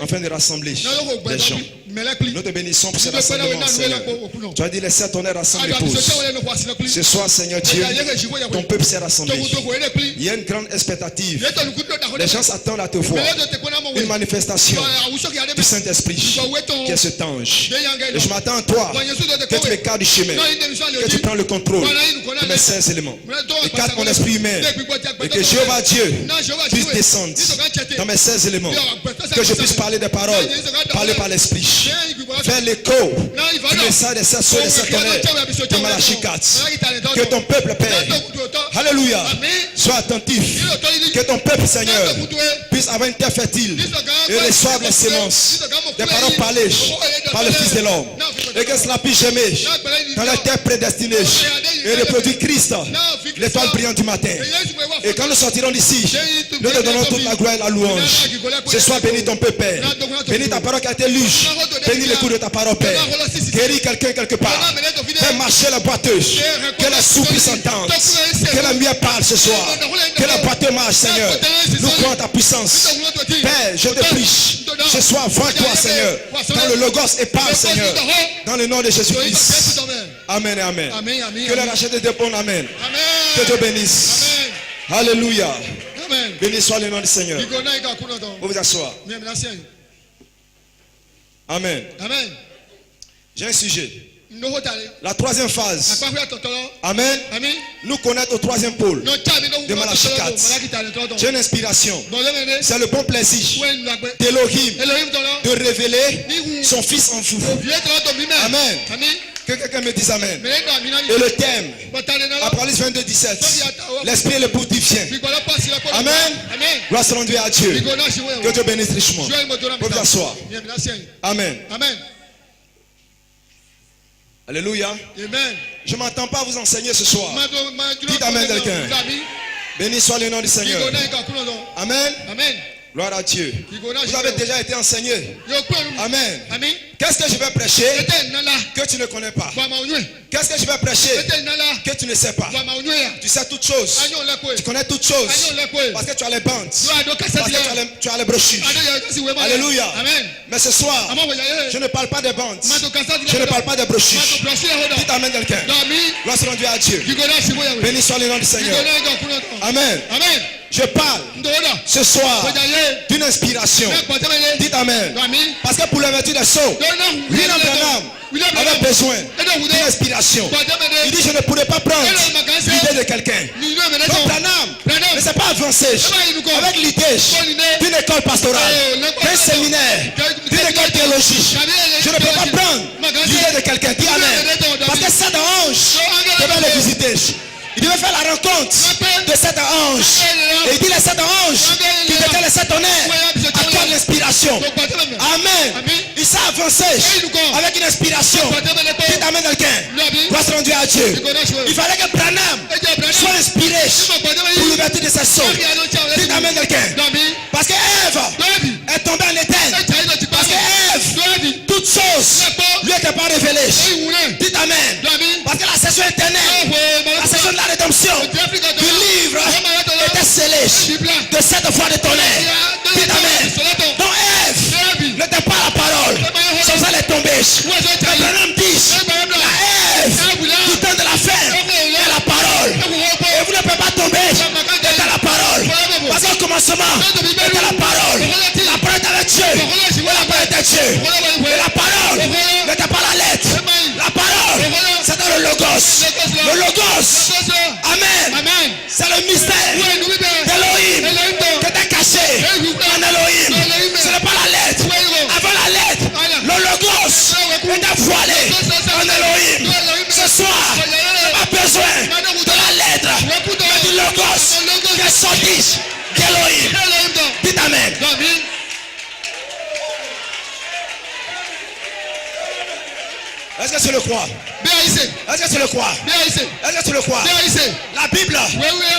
afin de rassembler les gens. Nous te bénissons pour ce rassemblement, Seigneur. Tu as dit les sept tonnerres rassemblent l'épouse. Ce soir, Seigneur Dieu, ton peuple s'est rassemblé. Il y a une grande expectative. Les gens s'attendent à te voir. Une manifestation du Saint-Esprit qui est cet ange. Et je m'attends à toi que tu m'écartes du chemin, que tu prends le contrôle de mes 16 éléments. Écarte mon esprit humain et que Jéhovah Dieu puisse descendre dans mes 16 éléments. Que je puisse parler des paroles, parler par l'esprit. Faire l'écho du message des 7 sceaux et des 7 tonnerres de Malachie 4. Que ton peuple, Père, alléluia, soit attentif. Que ton peuple, Seigneur, puisse avoir une terre fertile et reçoive les sémences des paroles parlées par le Fils de l'homme. Et que cela puisse aimer dans la terre prédestinée et reproduire Christ, l'étoile brillante du matin. Et quand nous sortirons d'ici, nous te donnons toute la gloire et la louange. Ce soir, bénis ton peuple, Père. Bénis ta parole qui a été lue. Bénis l'écoute de ta parole, Père. Guéris quelqu'un quelque part. Fais marcher la boiteuse. Que la soupe puisse entendre. Que la mienne parle ce soir. Que la boiteuse marche, Seigneur. Nous croyons en ta puissance. Père, je te prie. Ce soir, vois-toi, Seigneur. Dans le Logos et parle, Seigneur. Dans le nom de Jésus-Christ. Amen et amen. Que le rachet te réponde, amen. Que Dieu bénisse. Alléluia. Béni soit le nom du Seigneur. Vous vous asseoir. Amen. J'ai un sujet. La troisième phase. Amen. Nous connaître au troisième pôle de Malachie 4. J'ai une inspiration. C'est le bon plaisir d'Elohim de révéler son Fils en vous. Amen. Que quelqu'un me dise amen. Et le thème, Apocalypse 22, 17. L'esprit et le l'époux divin. Amen. Gloire soit rendue à Dieu. Que Dieu bénisse richement. Vous vous asseoir. Amen. Alléluia. Je ne m'entends pas vous enseigner ce soir. Dites amen quelqu'un. Béni soit le nom du Seigneur. Amen. Gloire à Dieu. Vous avez déjà été enseigné. Amen. Qu'est-ce que je vais prêcher que tu ne connais pas? Qu'est-ce que je vais prêcher que tu ne sais pas? Tu sais toutes choses. Tu connais toutes choses. Parce que tu as les bandes. Parce que tu as les brochures. Alléluia. Mais ce soir, je ne parle pas des bandes. Je ne parle pas des brochures. Dites amen quelqu'un. Gloire soit rendue à Dieu. Béni soit le nom du Seigneur. Amen. Je parle ce soir d'une inspiration. Dites amen. Parce que pour la vertu des sceaux, William Branham avait besoin d'une inspiration. Il dit: je ne pourrais pas prendre l'idée de quelqu'un. Donc Branham ne s'est pas avancé avec l'idée d'une école pastorale, d'un séminaire, d'une école théologique. Je ne peux pas prendre l'idée de quelqu'un. Dis amen. Parce que cet ange devait le visiter. Il devait faire la rencontre de cet ange. Et il dit: les sept anges qui étaient les sept tonnerres accordent l'inspiration. Amen. Il s'est avancé avec une inspiration. Dites amen quelqu'un. Gloire soit rendue à Dieu. Il fallait que Branham soit inspiré pour l'ouverture de ses sceaux. Dites amen quelqu'un. Parce que Ève est tombée en éternel. Parce que Ève, toutes choses lui n'étaient pas révélées. Dites amen. Parce que la session éternelle, la session de la rédemption du livre était scellée de cette voix de tonnerre. Dites amen. Donc Ève n'était pas la parole. Sans ça elle est tombée. Mais Branham dit: la Ève du temps de la fin est la parole. Et vous ne pouvez pas tomber dans la parole. Parce qu'au commencement était la parole. La parole était avec Dieu. Et la parole était Dieu. Et la parole n'était pas la lettre. Logos. Amen. Amen. C'est le mystère d'Elohim qui était caché en Elohim. Ce n'est pas la lettre. Avant la lettre, le Logos était voilé en Elohim. Ce soir, on n'a pas besoin de la lettre, mais du Logos qui est sorti d'Elohim. Dites Amen. Est-ce que tu le crois? Est-ce que tu le crois? Est-ce que tu le crois? La Bible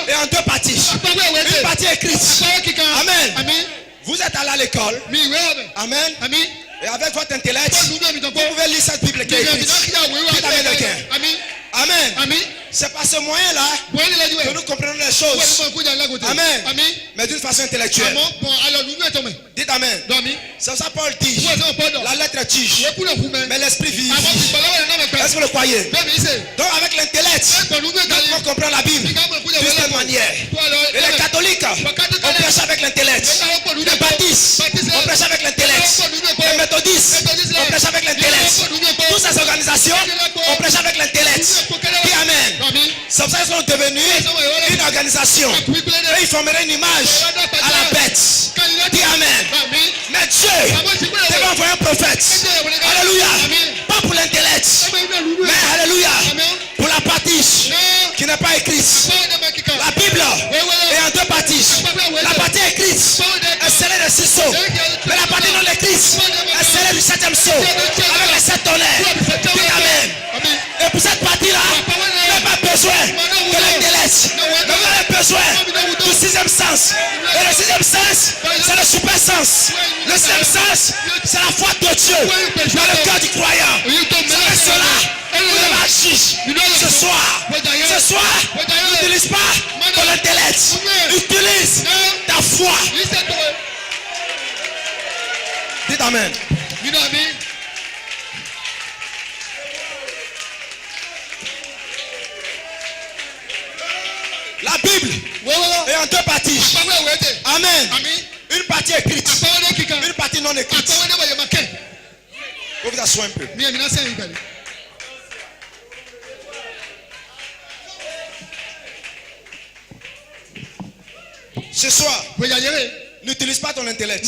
est en deux parties. Une partie écrite. Amen. Vous êtes allé à l'école. Amen. Et avec votre intellect, vous pouvez lire cette Bible qui est écrite. Dites Amen quelqu'un. Amen. C'est par ce moyen-là que nous comprenons les choses. Amen. Mais d'une façon intellectuelle. Dites Amen. C'est ça Paul dit. La lettre est tige, mais l'esprit vit. Est-ce que vous le croyez? Donc avec l'intellect, nous pouvons comprendre la Bible de cette manière. Et les catholiques, on prêche avec l'intellect. Les baptistes, on prêche avec l'intellect. Les méthodistes, on prêche avec l'intellect. Toutes ces organisations, on prêche avec l'intellect. Dis Amen. C'est pour ça qu'ils sont devenus une organisation. Et ils formeraient une image à la bête. Dis Amen. Mais Dieu devait envoyer un prophète. Alléluia. Pas pour l'intellect, mais alléluia, pour la partie qui n'est pas écrite. La Bible est en deux parties. La partie écrite est scellée de 6 sceaux. Mais la partie non écrite est scellée du 7e sceau avec les 7 tonnerres. Dis Amen. Et pour cette partie-là, vous n'avez pas besoin de l'intellect, mais vous avez besoin du 6e sens. Et le 6e sens, c'est le super sens. Le 6e sens, c'est la foi de Dieu dans le cœur du croyant. C'est avec cela que vous devez agir ce soir. Ce soir, n'utilise pas ton intellect, utilise ta foi. Dites Amen. La Bible est en deux parties. Amen. Une partie écrite, une partie non écrite. Vous vous asseoir un peu. Ce soir, n'utilise pas ton intellect.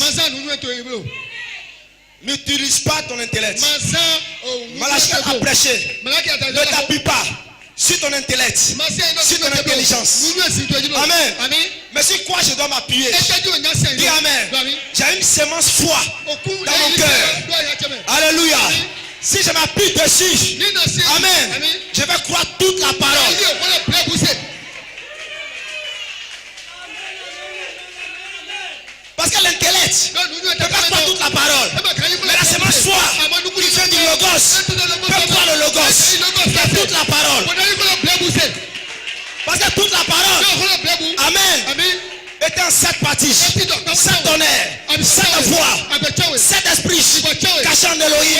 N'utilise pas ton intellect. Malachie a prêché. Ne t'appuie pas sur ton intellect, sur ton intelligence. Amen. Mais sur quoi je dois m'appuyer? Dis Amen. J'ai une semence foi dans mon cœur. Alléluia. Si je m'appuie dessus, Amen, je vais croire toute la parole. Parce que l'intellect ne peut pas croire toute la parole. Mais la semence foi qui vient du Logos peut croire le Logos. C'est toute la parole. Parce que toute la parole, Amen, était en 7 parties. 7 tonnerres, 7 voix, 7 esprits cachés en Elohim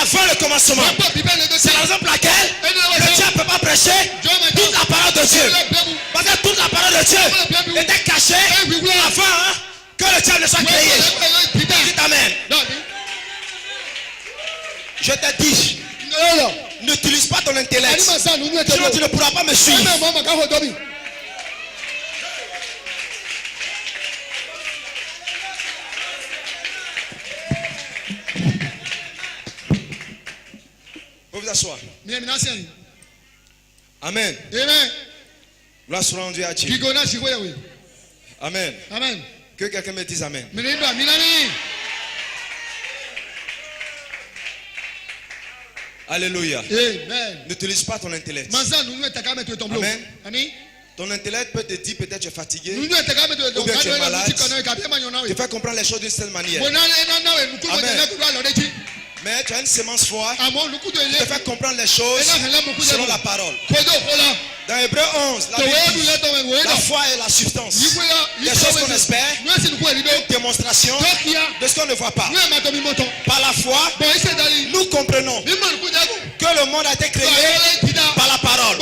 avant le commencement. C'est la raison pour laquelle le diable ne peut pas prêcher toute la parole de Dieu. Parce que toute la parole de Dieu était cachée avant que le diable ne soit créé. Dites Amen. Je te dis, n'utilise pas ton intellect. Sinon tu ne pourras pas me suivre. Vous vous asseoir. Amen. Gloire soit rendue à Dieu. Amen. Que quelqu'un me dise Amen. Alléluia. Amen. N'utilise pas ton intellect. Amen. Ton intellect peut te dire peut-être tu es fatigué, ou bien tu es malade. Tu fais comprendre les choses d'une certaine manière. Amen. Mais tu as une semence foi qui te fait comprendre les choses selon la parole. Dans Hébreu 11, la Bible dit, la foi est la substance des choses qu'on espère, une démonstration de ce qu'on ne voit pas. Par la foi, nous comprenons que le monde a été créé par la parole.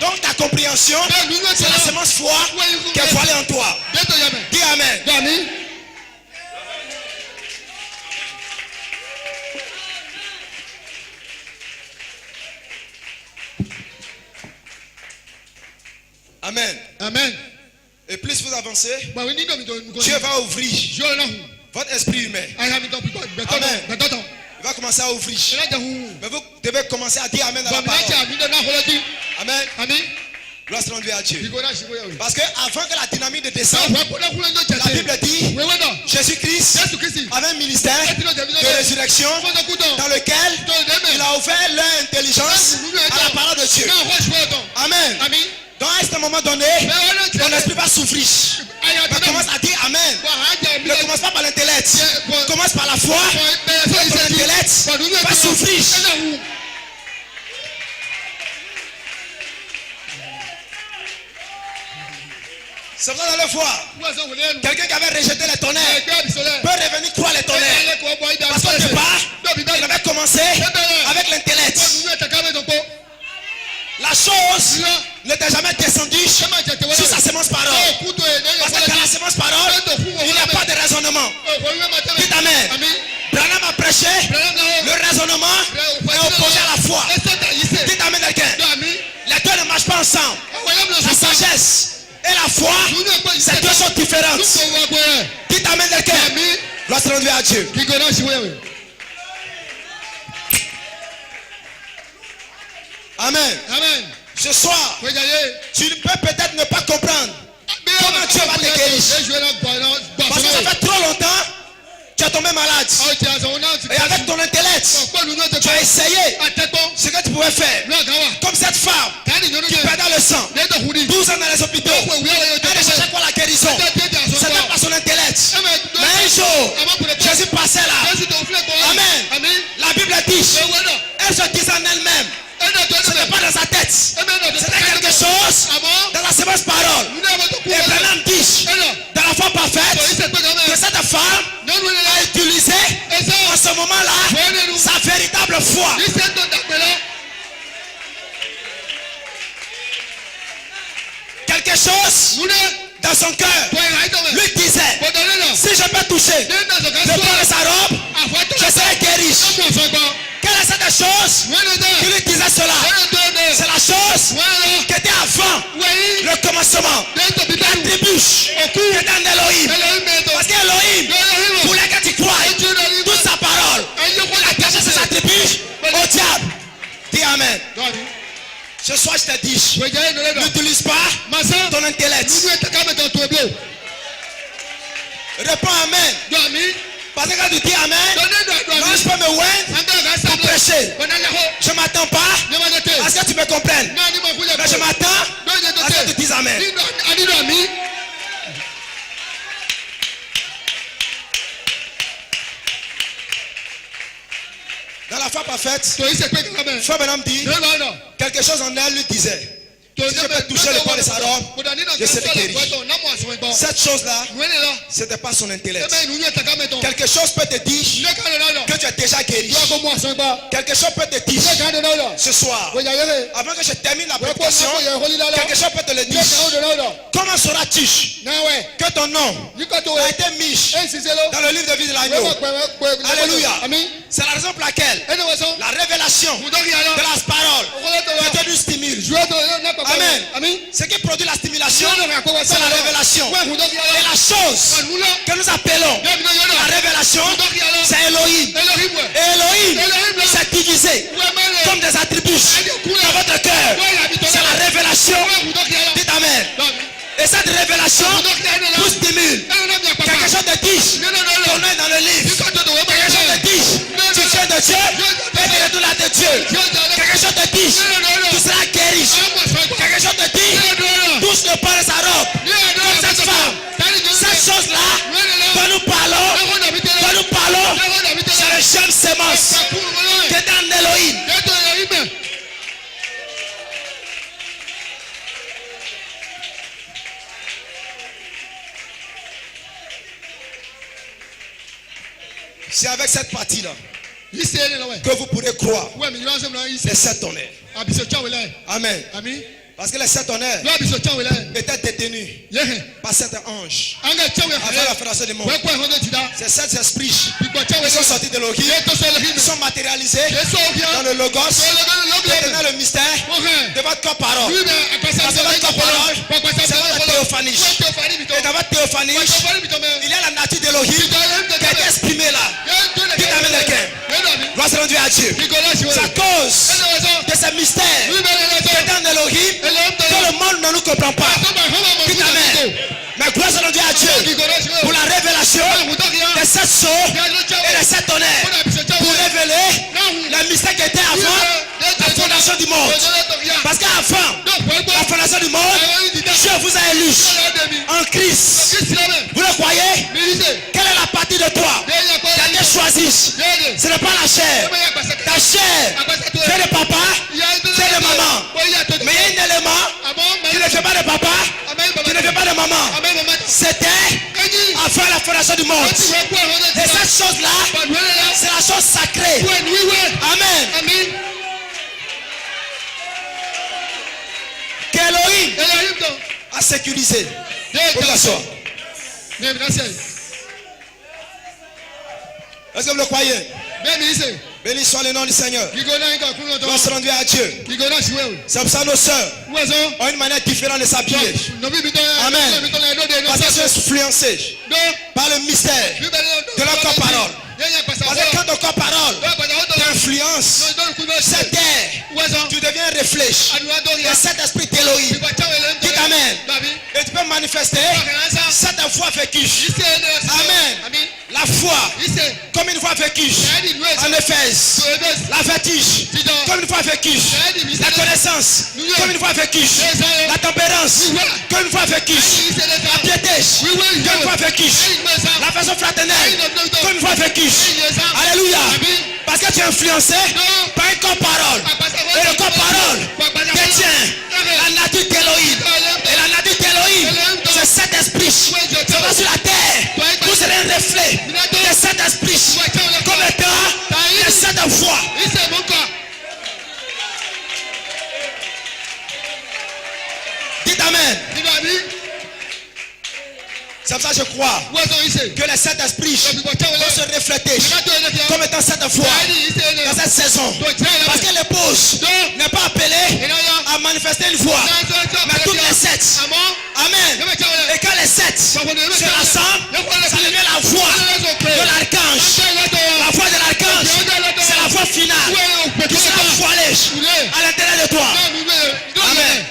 Donc ta compréhension, c'est la semence foi qui est voilée en toi. Dis Amen. Et plus vous avancez, Bah, oui, ni comme il Dieu va ouvrir Je l'ai. votre esprit humain. Amen. Il va commencer à ouvrir. Mais vous devez commencer à dire Amen à la parole. Amen. Amen. Gloire soit rendue à Dieu. Parce Parce que avant que la dynamite descende, la Bible dit Jésus-Christ avait un ministère de résurrection dans lequel il a offert leur intelligence à la parole de Dieu. Amen. Donc à ce moment donné, ton esprit va souffrir. Tu commences à dire Amen. Ne commence pas par l'intellect. Commence par la foi. Ton intellect va souffrir. C'est vrai dans le foi. Quelqu'un qui avait rejeté les tonnerres peut revenir croire les tonnerres. Parce qu'au départ, il avait commencé avec l'intellect. La chose n'était jamais descendue sur sa semence parole. Parce que dans la semence parole, il n'y a pas de raisonnement. Dites Amen. Branham a prêché, le raisonnement est opposé à la foi. Dites Amen quelqu'un. Les deux ne marchent pas ensemble. La sagesse et la foi, c'est deux choses différentes. Dites Amen quelqu'un. Gloire soit rendue à Dieu. Amen. Ce soir, tu peux peut-être ne pas comprendre comment Dieu va te guérir. Parce que ça fait trop longtemps, tu es tombé malade. Et avec ton intellect, tu as essayé ce que tu pouvais faire. Comme cette femme qui perdait le sang. 12 ans dans les hôpitaux. Elle cherchait quoi la guérison. C'était pas son intellect. Mais un jour, Jésus passait là. Amen. La Bible dit, elle se disait en elle-même. Ce n'est pas dans sa tête. C'était quelque chose dans la semence parole. Et Branham dit, dans la foi parfaite, que cette femme a utilisé en ce moment-là sa véritable foi. Quelque chose dans son cœur lui disait, si je peux toucher le bord de sa robe, je serai guéri. Quelle est cette chose qui lui disait cela? C'est la chose qui était avant le commencement. La tribu qui était en Elohim. Parce qu'Elohim voulait que tu croies toute sa parole. Il a caché ses attributs au diable. Dis Amen. Ce soir je te dis, n'utilise pas ton intellect. Réponds Amen. Parce que quand tu dis Amen, moi je peux me oindre pour prêcher. Je ne m'attends pas à ce que tu me comprennes. Mais je m'attends à ce que tu dises Amen. Dans la foi parfaite, Frère Branham dit, quelque chose en elle lui disait, si je peux toucher le bord de sa robe, je serai guéri. Cette chose-là, ce n'était pas son intellect. Quelque chose peut te dire que tu es déjà guéri. Quelque chose peut te dire ce soir, avant que je termine la prédication, quelque chose peut te le dire. Comment sauras-tu que ton nom a été mis dans le livre de vie de l'agneau? Alléluia. C'est la raison pour laquelle la révélation de la parole peut te stimule. Amen. Ce qui produit la stimulation, c'est la révélation. Et la chose que nous appelons la révélation, c'est Elohim. Et Elohim s'est divisé comme des attributs dans votre cœur. C'est la révélation. Dites Amen. Et cette révélation vous stimule. Quelque chose te dit, ton nom est dans le livre. Quelque chose te dit, tu viens de Dieu et tu retournes à Dieu. Quelque chose te dit, tu seras guéri. Quelque chose te dit, touche le pas de sa robe. Comme cette femme. Cette chose-là, dont nous parlons, c'est le jeune sémence qui est en Elohim. C'est avec cette partie-là que vous pourrez croire les 7 tonnerres. Amen. Parce que les 7 tonnerres étaient détenus par cet ange avant la fondation du monde. Ces 7 esprits qui sont sortis de l'Elohim, ils sont matérialisés dans le Logos, détenant le mystère de votre corps parole. Parce que votre corps parole, c'est votre théophanie. Megava théophanie, il y a la nature d'Elohim qui a été exprimée là. Dites amen quelqu'un. Gloire soit rendue à Dieu. C'est à cause de ce mystère qui est dans Elohim que le monde ne nous comprend pas. Dites amen. Mais gloire soit rendue à Dieu pour la révélation de cette sceaux et de cet honneur. Pour révéler le mystère qui était avant la fondation du monde. Parce qu'avant la fondation du monde, Dieu vous a élu en Christ. Vous le croyez? Quelle est la partie de toi qui a été choisie? Ce n'est pas la chair. Ta chair, c'est le papa, c'est le maman. Mais il y a un élément qui ne fait pas de papa, qui ne fait pas de maman. C'était avant la fondation du monde. Et cette chose-là, c'est la chose sacrée. Amen. Qu'Elohim a sécurisé. Est-ce que vous le croyez? Béni soit le nom du Seigneur. Gloire soit rendue à Dieu. C'est pour ça que nos sœurs ont une manière différente de s'habiller. Amen. Parce qu'elles sont influencées par le mystère de leur corps-parole. Parce que quand ton corps-parole t'influence, cette terre, tu deviens réfléchi. Et cet esprit d'Elohim. Dis amen. Et tu peux manifester cette foi vécue. Amen. La foi, comme une foi vécue. En Éphèse, la vertige, comme une foi vécue. La connaissance, comme une foi vécue. La tempérance, comme une foi vécue. La piété, comme une foi vécue. La façon fraternelle, comme une foi vécue. Alléluia. Parce que tu es influencé par un corps-parole. Et le corps-parole détient la nature d'Elohim. Et la nature d'Elohim, c'est cet esprit. C'est pas sur la terre. Vous serez un reflet de cet esprit. Comme étant de cette foi. Dites amen. C'est pour ça que je crois que les sept esprits vont se refléter comme étant cette foi dans cette saison. Parce que l'épouse n'est pas appelée à manifester une foi, mais toutes les sept. Amen. Et quand les sept se rassemblent, ça devient la voix de l'archange. La voix de l'archange, c'est la voix finale qui sera voilée à l'intérieur de toi. Amen.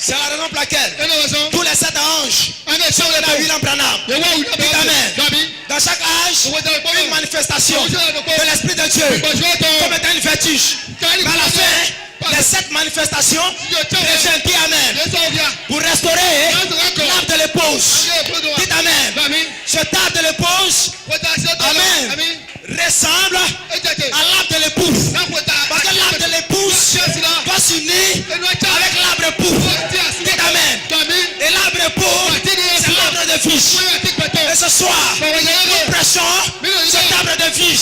C'est la raison pour laquelle tous les sept anges sont dans William Branham. Amen. Dans chaque âge, une manifestation de l'Esprit de Dieu comme étant une vertige. Mais à la fin, les sept manifestations reviennent. Dis amen. Pour restaurer l'âme de l'épouse. Dites amen. Cet âme de l'épouse, amen, ressemble à l'âme de l'époux. Parce que l'âme de l'épouse va s'unir avec l'arbre époux. Dites amen. Et l'arbre époux, c'est l'arbre de vie. Et ce soir, nous prêchons cet arbre de vie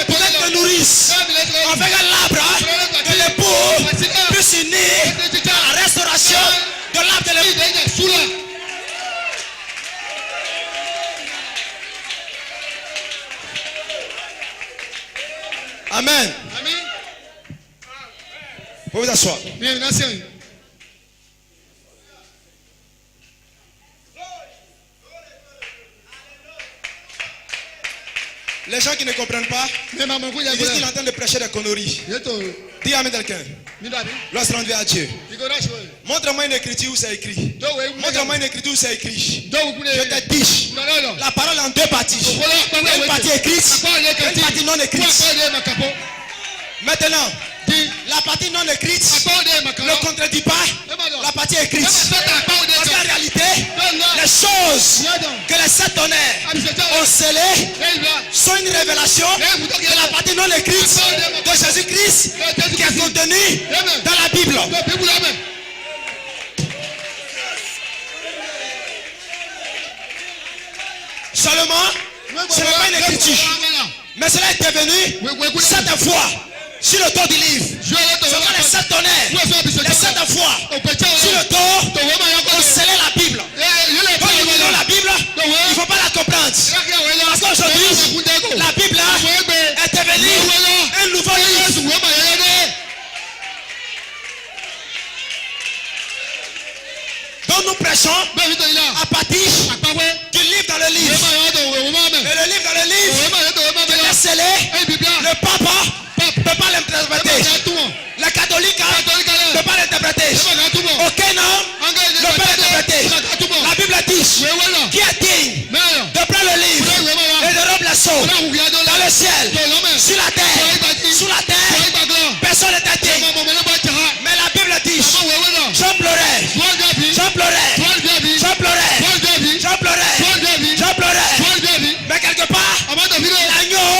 pour être te nourrisse. Afin que l'arbre de l'époux puisse unir dans la restauration de l'arbre de l'époux. Amen. Vous pouvez vous asseoir. Les gens qui ne comprennent pas, ils disent qu'il est en train de prêcher des conneries. Dis amen quelqu'un. Lorsqu'on rend à Dieu. Montre-moi une écriture où c'est écrit. Montre-moi une écriture où c'est écrit. Je te dis, la parole est en deux parties. Une partie écrite, une partie non écrite. Maintenant, la partie non écrite ne contredit pas la partie écrite. Parce qu'en réalité, les choses que les sept honneurs ont scellées sont une révélation de la partie non écrite de Jésus-Christ qui est contenue dans la Bible. Seulement, ce n'est pas une écriture, mais cela est devenu cette foi. Sur le dos du livre, ce sont les sept honneurs, les sept fois. Sur le dos, on scellait la Bible. Quand nous lisons la Bible, il ne faut pas la comprendre. Parce qu'aujourd'hui, la Bible est devenue un nouveau livre. Donc nous prêchons bẹ́ẹ̀ tó ilá à partir àpapẹ́ du livre dans le ìwé livre. máa yọ tó òwe máa mẹ́ Et le livre dans le livre òwe máa yọ tó òwe máa qui mẹ́ est scellé, ẹ̀ bíbélà le papa ne peut pas l'interpréter. ẹ̀ bá túmọ̀ Le catholique Catholique, ne peut pas l'interpréter. ẹ̀ bá túmọ̀ Aucun homme ọ̀gá ne peut l'interpréter. túmọ̀ La Bible dit ìwé wẹ́lọ̀ qui est digne mẹ́rin de prendre le livre et de rompre les sceaux dans le ciel, sur la terre, sous la terre. Personne n'était digne. Mais la Bible dit je pleurais, je pleurais, je pleurais, je pleurais, je pleurais. Mais quelque part, l'agneau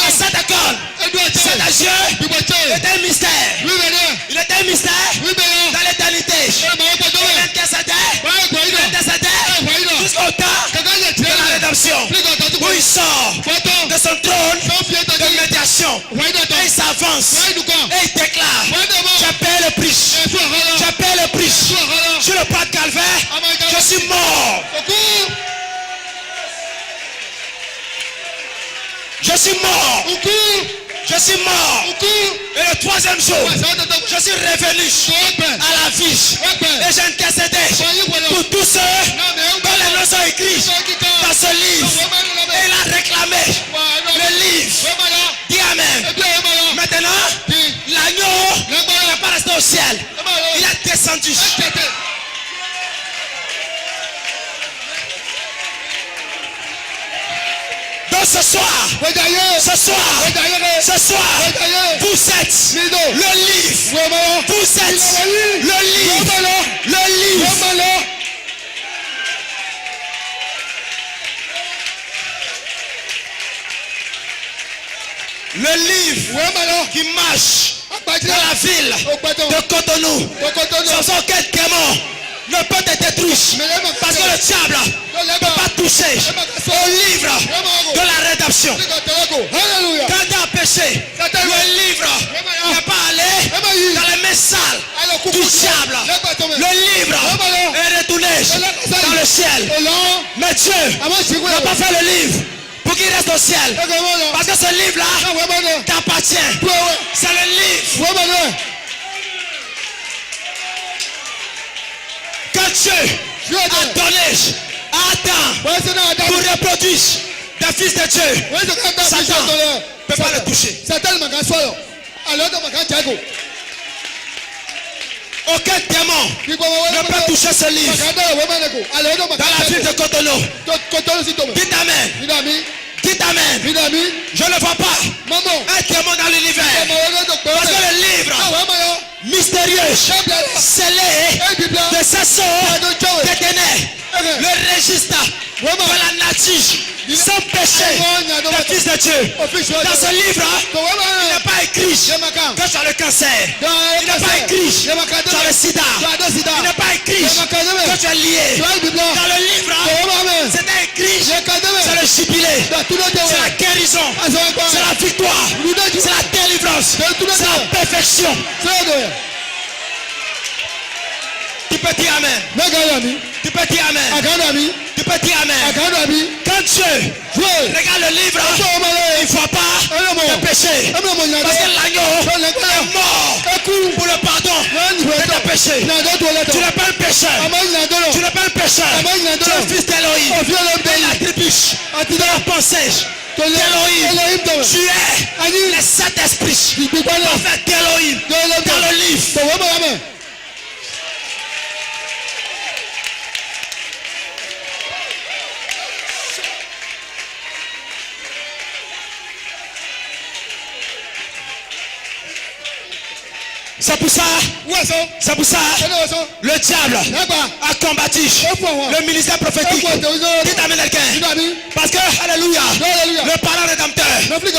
à cette école, cet yeux était un mystère. Il était un mystère dans l'éternité. Il intercédait jusqu'au temps de la rédemption, où il sort de son trône de médiation et il s'avance et il déclare: j'ai payé le prix, j'ai payé le prix sur le pas de Calvaire, je suis mort, je suis mort, je suis mort, et le troisième jour je suis revenu à la vie et j'ai intercédé pour tous ceux dont les noms sont écrits dans ce livre. Et il a réclamé le livre. Dis Amen. Maintenant, l'agneau n'est pas resté au ciel, il a descendu. Donc ce soir, vous êtes le livre. Vous êtes le livre. Le livre. Le livre qui marche dans la ville de Cotonou. Sans aucun démon ne peut te détruire. Parce que le diable ne peut pas toucher au livre de la rédemption. Quand tu as péché, le livre n'est pas allé dans les mains sales du diable. Le livre est retourné dans le ciel. Mais Dieu n'a pas fait le livre pour qu'il reste au ciel. Parce que ce livre-là t'appartient. C'est le livre. Quand Dieu a donné à Adam pour reproduire des fils de Dieu, Satan ne peut pas le toucher. Aucun démon ne peut toucher ce livre. Dans la ville de Cotonou. Dites Amen. Dites Amen. Je ne vois pas un démon dans l'univers. Parce que le livre mystérieux, scellé de sa sceaux détenait le registre de la nature sans péché des fils de Dieu. Dans ce livre, il n'est pas écrit que tu as le cancer. Il n'est pas écrit que tu as le sida. Il n'est pas écrit que tu es lié. Dans le livre, c'était écrit: c'est le jubilé, c'est la guérison, c'est la victoire, c'est la délivrance, c'est la perfection. Tu peux dire Amen. Tu peux dire Amen. Tu peux dire Amen. Quand Dieu regarde le livre, il ne voit pas le péché. Parce que l'agneau est mort pour le pardon de tes péchés. Tu n'es pas un pécheur. Tu n'es pas un pécheur. Tu es le fils d'Élohim. Et il attribue de la pensée d'Élohim. Tu es le Saint-Esprit. Prophète d'Élohim dans le livre. C'est pour ça, le diable a combattu le ministère prophétique. Dites Amen quelqu'un. Parce que, alléluia, le parent rédempteur était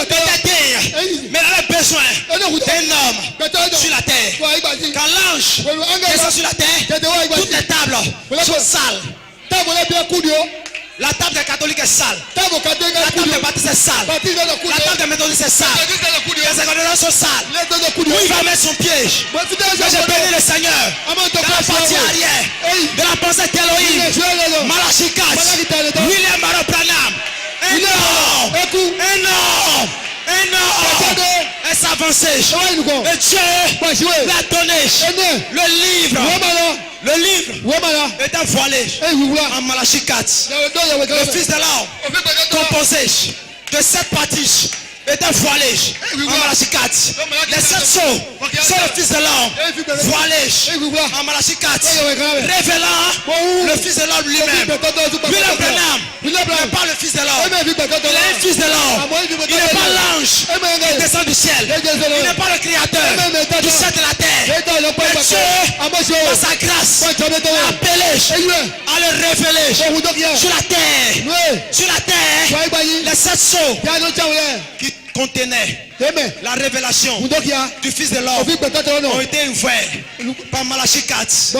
digne, mais il avait besoin d'un homme sur la terre. Quand l'ange descend sur la terre, toutes les tables sont sales. La table des catholiques est sale. La table des baptistes est sale. La table des méthodistes est sale. Les secondaires sont sales. Où il va mettre son piège? Mais je bénis le Seigneur. Dans la partie arrière de la pensée d'Élohim, Malachi 4, William Barrow Branham, un homme est s'avancer. Et Dieu lui a donné le livre Le livre womana était voilé eyiwura en Malachie 4. yawe do yawe Le fils de l'homme, ofi gbẹdẹ composé de 7 parties, était voilé en Malachie 4. Les 7 sceaux sont le fils de l'homme, voilé en Malachie 4, révélant le fils de l'homme lui-même. William Branham n'est pas le fils de l'homme, il est un fils de l'homme. Il n'est pas l'ange qui descend du ciel, il n'est pas le créateur du ciel de la terre. Mais Dieu, par sa grâce, a appelé à le révéler sur la terre. Sur la terre, les 7 sceaux qui contenaient la révélation du fils de l'homme ont été ouverts par Malachie 4.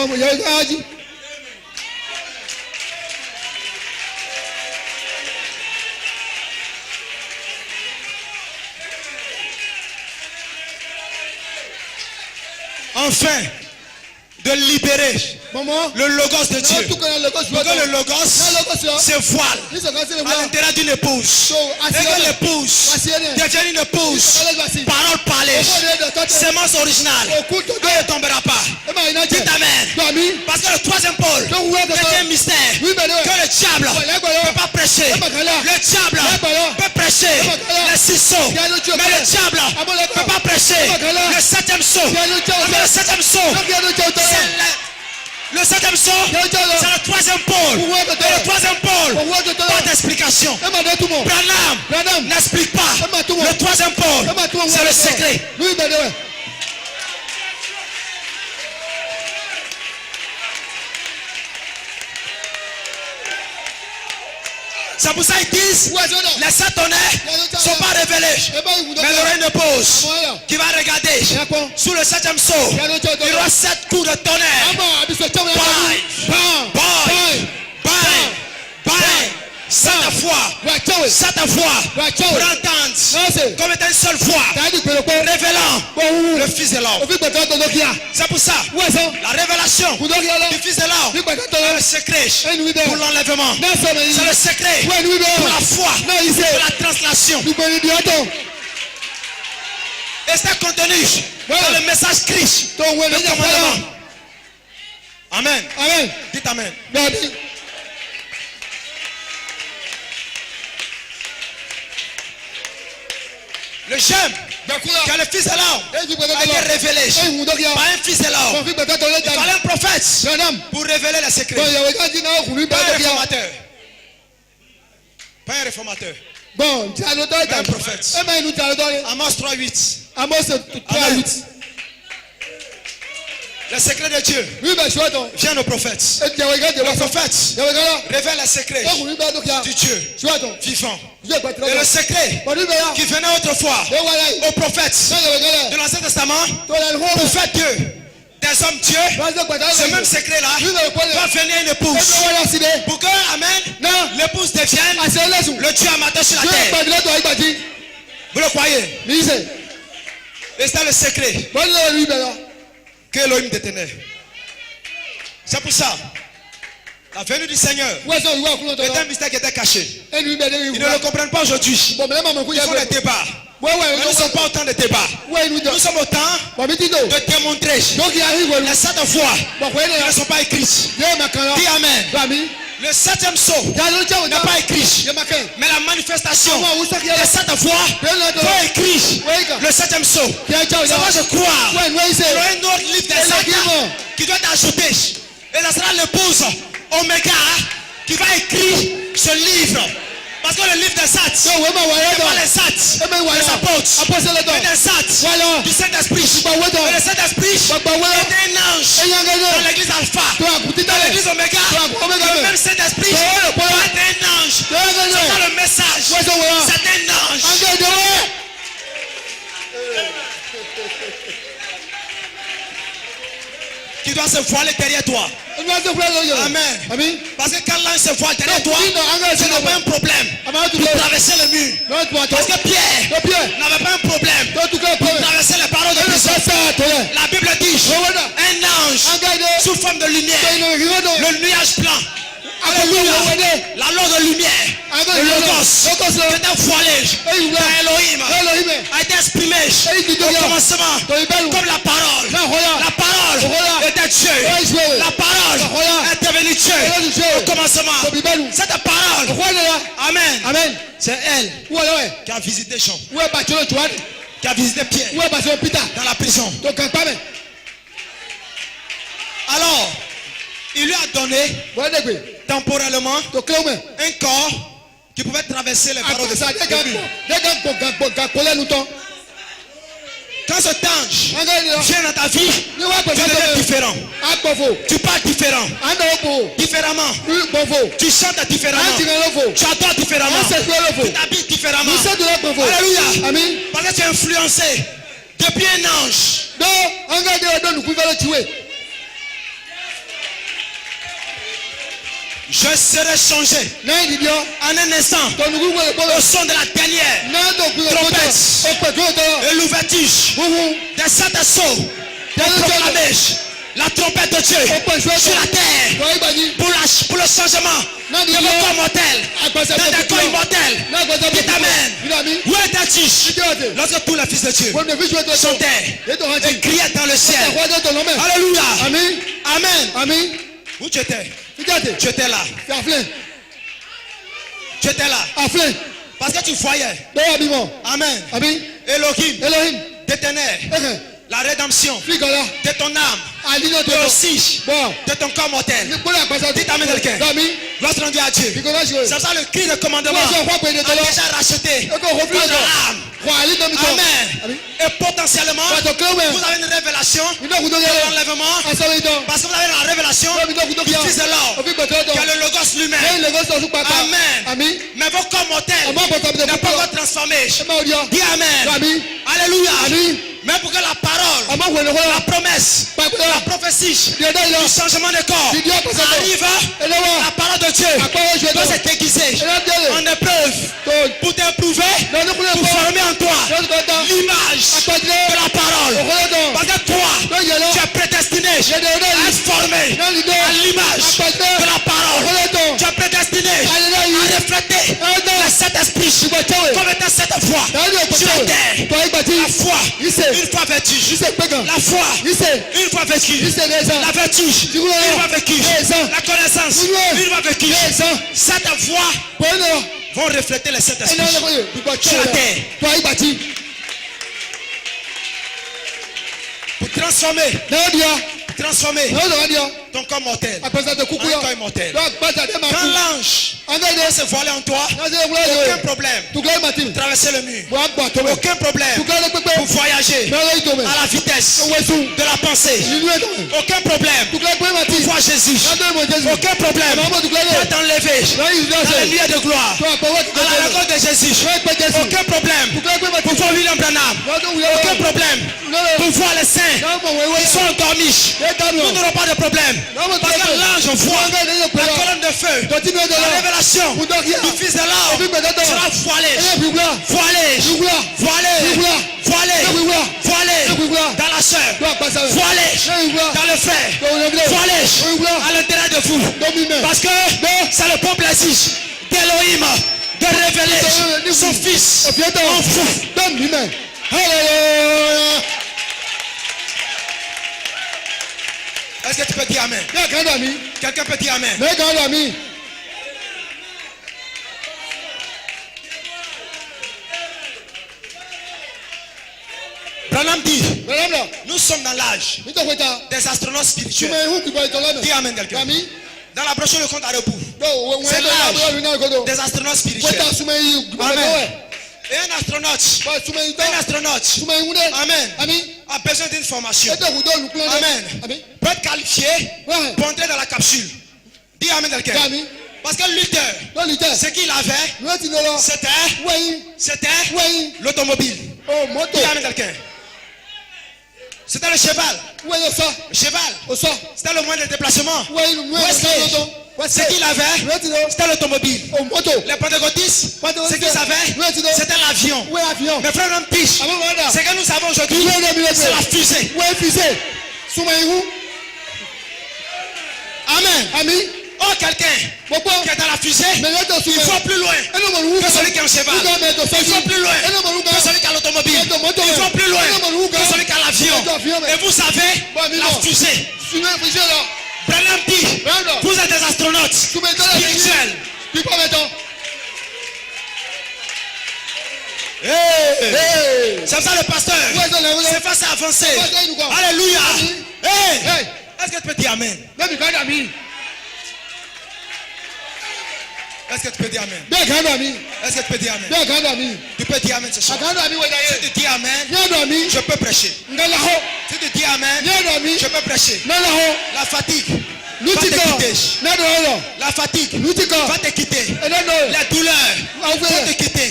Enfin, de libérer le logos de Dieu. Pour que le logos se voile à l'intérieur d'une épouse. Et que l'épouse devienne une épouse. Parole parlée. Sémence originale. Elle ne tombera pas. Dites amen. Parce que le troisième pôle est un mystère que le diable ne peut pas prêcher. Le diable peut prêcher les 6 sceaux. Mais le diable ne peut pas prêcher le 7e sceau. Mais le 7e sceau, le 7e sceau, c'est le 3e pôle. Et le 3e pôle, pas d'explication. Branham n'explique pas. Le 3e pôle, c'est le secret. C'est pour ça qu'ils disent les 7 tonnerres ne sont pas révélés. Mais il y aura une épouse qui va regarder sous le 7e sceau. Il y aura 7 coups de tonnerre. Bye. 7 fois pour entendre comme étant une seule fois révélant le fils de l'homme. C'est pour ça la révélation du fils de l'homme est le secret pour l'enlèvement. C'est le secret pour la foi, pour la translation. Et c'est contenu dans le message Christ, le commandement. Amen. Dites amen. Le gemme que le fils de l'homme a été révélé par un fils de l'homme. Il fallait un prophète pour révéler les secrets. Pas un réformateur. Un prophète. Amos 3:8. Le secret de Dieu vient aux prophètes. Le prophète révèle les secrets du Dieu vivant. Et le secret qui venait autrefois aux prophètes de l'Ancien Testament pour faire Dieu des hommes Dieu, ce même secret-là va venir une épouse. Pour que, amen, l'épouse devienne le Dieu amateur sur la terre. Vous le croyez? Et c'est le secret que Elohim détenait. C'est pour ça, la venue du Seigneur est un mystère qui était caché. Ils ne le comprennent pas aujourd'hui. Ils font des débats. Mais nous ne sommes pas au temps de débat. Nous sommes au temps de démontrer les 7 fois qui ne sont pas écrites. Dis amen. Le 7e sceau n'est pas écrit, mais la manifestation des 7 fois va écrire le 7e sceau. Ça va, je crois. Il y aura un autre livre des actes qui doit être ajouté. Et ça sera l'épouse Oméga qui va écrire ce livre. Parce que le livre des Sats, ce n'est pas les Sats, les apôtres, mais les Sats du Saint-Esprit. Et le Saint-Esprit est un ange dans l'église Alpha, dans l'église Oméga. Le même Saint-Esprit est un ange. C'est pas le message, c'est un ange. Qui doit se voiler derrière toi. Amen. Parce que quand l'ange se voile derrière toi, ce n'est pas un problème pour traverser le mur. Parce que Pierre n'avait pas un problème pour traverser les paroles de Christ. La Bible dit un ange sous forme de lumière, le nuage blanc. Alléluia. La loi de lumière, le logos, qui était voilé par Elohim, a été exprimé au commencement comme la parole. La parole était Dieu. La parole commencement. Cette parole. Amen. Amen. C'est elle Ouais, ouais. qui a visité Jean, Ouais, bah, tu vois. qui a visité Pierre Ouais, bah, c'est Peter. dans la prison. Donc, quand pas, mais. Alors, il lui a donné Ouais, d'accord. temporellement Donc, là, ouais. un corps qui pouvait traverser les barreaux de Ça, feu. des gars, nous t'en. Quand cet ange Regarde là. vient dans ta vie, Tu vois, tu deviens différent. Ah, bravo. Tu parles différent. Ah, non, bravo. Différemment. Bravo. Tu chantes différemment. Ah, tu es bravo. Tu adores différemment. Ah, c'est toi, bravo. Tu t'habilles différemment. Nous sommes de la bravo. Alléluia. Amen. Parce que tu es influencé depuis un ange. Donc, regardez, nous pouvons le tuer. Je serai changé Non, il dit bien. en un instant Donc, nous pouvons le au son de la dernière non, donc, vous trompette et l'ouverture des saints assauts pour proclamer la trompette de Dieu sur la terre pour le changement de vos corps mortels dans des corps immortels. Dites Amen. Où était-il lorsque tous les fils de Dieu chantaient et criaient dans le ciel? Alléluia. Amen. Amen. Amen. Où tu étais? Regardez. Tu étais là. Tu étais là. Aflin. Parce que tu voyais. Amen. Amen. Elohim détenait la rédemption Figala. de ton âme Alina et aussi Bon. de ton corps mortel. Dites Amen quelqu'un. Amen. Lorsque l'on dit à Dieu, c'est ça le cri de commandement a déjà racheté votre âme. Amen. Et potentiellement, vous avez une révélation de l'enlèvement parce que vous avez la révélation du Fils de l'homme qui est le Logos lui-même. Amen. Mais vos corps mortels n'est pas encore transformé. Dis Amen. Alléluia. Mais pour que la parole, la promesse, la prophétie du changement de corps arrive, la parole de Dieu doit se déguiser en épreuve pour t'éprouver, pour former en toi l'image de la parole. Parce que toi, tu es prédestiné à être formé à l'image de la parole. Tu es prédestiné à refléter le Saint-Esprit comme étant cette foi sur la terre. La foi, une fois vêtue. La foi, une fois vécue. La vertu, une fois vécue. La connaissance, une fois vécue. Cette foi vont refléter le Saint-Esprit sur la terre. Pour transformer ton corps mortel en corps immortel. Quand l'ange se voilait en toi, aucun problème pour traverser le mur, aucun problème pour voyager à la vitesse de la pensée, aucun problème pour voir Jésus, aucun problème pour t'enlever dans les lieux de gloire à la rencontre de Jésus, aucun problème pour voir William Branham, aucun problème pour voir les saints qui sont endormis. Nous n'aurons pas de problème parce que l'ange voit la colonne de feu, la révélation du Fils de l'homme sera voilée dans la chair, voilée dans le frère, voilée à l'intérieur de vous, parce que c'est le bon plaisir d'Elohim de révéler son Fils en vous. Est-ce que tu peux dire Amen? Quelqu'un peut dire Amen? Branham dit, nous sommes dans l'âge des astronautes spirituels. Dis Amen quelqu'un. Dans la brochure de compte à rebours, c'est l'âge des astronautes spirituels. Amen. Et un astronaute, Amen, a besoin d'une formation. Amen. Peut être qualifié pour entrer dans la capsule. Dis Amen quelqu'un. Parce que Luther, ce qu'il avait, c'était l'automobile. Dis Amen quelqu'un. C'était le cheval. Le cheval, c'était le moyen de déplacement. Ce qu'il avait, c'était l'automobile. Les pentecôtistes, ce qu'ils avaient, c'était l'avion. Mais frère, on piche. Ce que nous avons aujourd'hui, c'est la fusée. Amen. Oh, quelqu'un qui est dans la fusée, il faut plus loin que celui qui a un cheval. Il faut plus loin que celui qui a l'automobile. Il faut plus loin que celui qui a l'avion. Et vous savez, la fusée Branham dit, Branham. vous êtes des astronautes spirituels. Hey. C'est ça le pasteur. C'est face à avancer. Alléluia. Hey. Est-ce que tu peux dire Amen? Est-ce que tu peux dire Amen? Est-ce que tu peux dire Amen? Tu peux dire Amen ce soir. Si tu dis Amen, je peux prêcher. Si tu dis Amen, je peux prêcher. La fatigue va te quitter. La fatigue va te quitter. Les douleurs vont te quitter.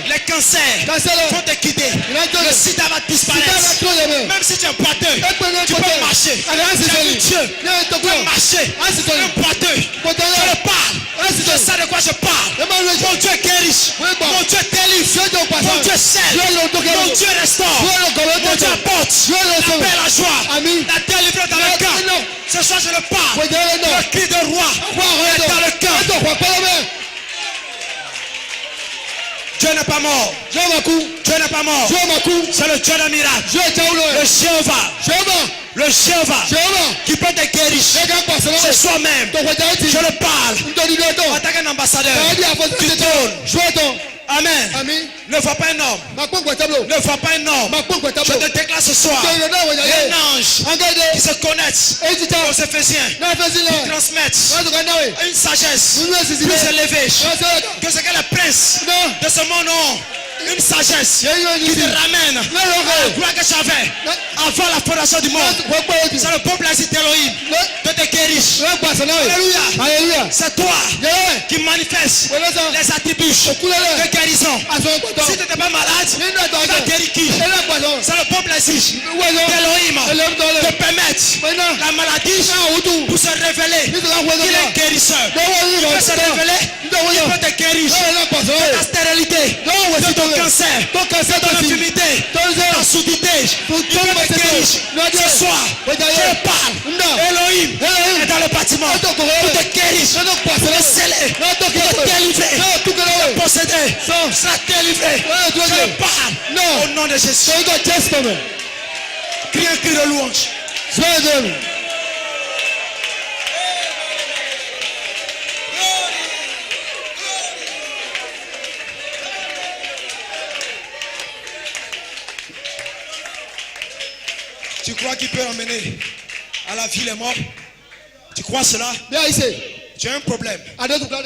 Les cancers vont te quitter. Le sida va disparaître. Même si tu es boiteux, tu peux marcher. J'ai vu Dieu. Tu peux marcher. Un boiteux. Je le parle. Je sais de quoi je parle. Mon Dieu guérit. Mon Dieu délivre. Mon Dieu scelle. Mon Dieu restaure. Mon Dieu apporte la paix, la joie, la délivrance dans le cœur. Ce soir je le parle. Le cri de roi est dans le cœur. Dieu n'est pas mort. Dieu n'est pas mort. C'est le Dieu des miracles. Le Jéhovah qui peut te guérir. C'est soi-même. Je le parle en tant qu'un ambassadeur du trône. Amen. Ne vois pas un homme. Ne vois pas un homme. Je te déclare ce soir un ange qui se connecte aux Éphésiens, qui transmettent une sagesse plus élevée que ce que les princes de ce monde ont. Une sagesse qui te ramène à la gloire que j'avais avant la fondation du monde. C'est le peuple d'Élohim de te guérir. Alléluia. C'est toi qui manifeste les attributs de guérison. Si tu n'étais pas malade, tu as guéri qui? C'est le peuple d'Élohim te permettre la maladie pour se révéler. Il est guérisseur. Il peut se révéler. Il peut te guérir de ta stérilité, de ton cancer, de ton infirmité, de ta soudité. Il peut te guérir. Ce soir, je parle. Elohim est dans le bâtiment pour te guérir, pour te sceller, pour te délivrer, pour te posséder. Sera délivré. Je parle au nom de Jésus. Crie un cri de louange. Tu crois qu'il peut emmener à la vie les morts? Tu crois cela? Tu as un problème.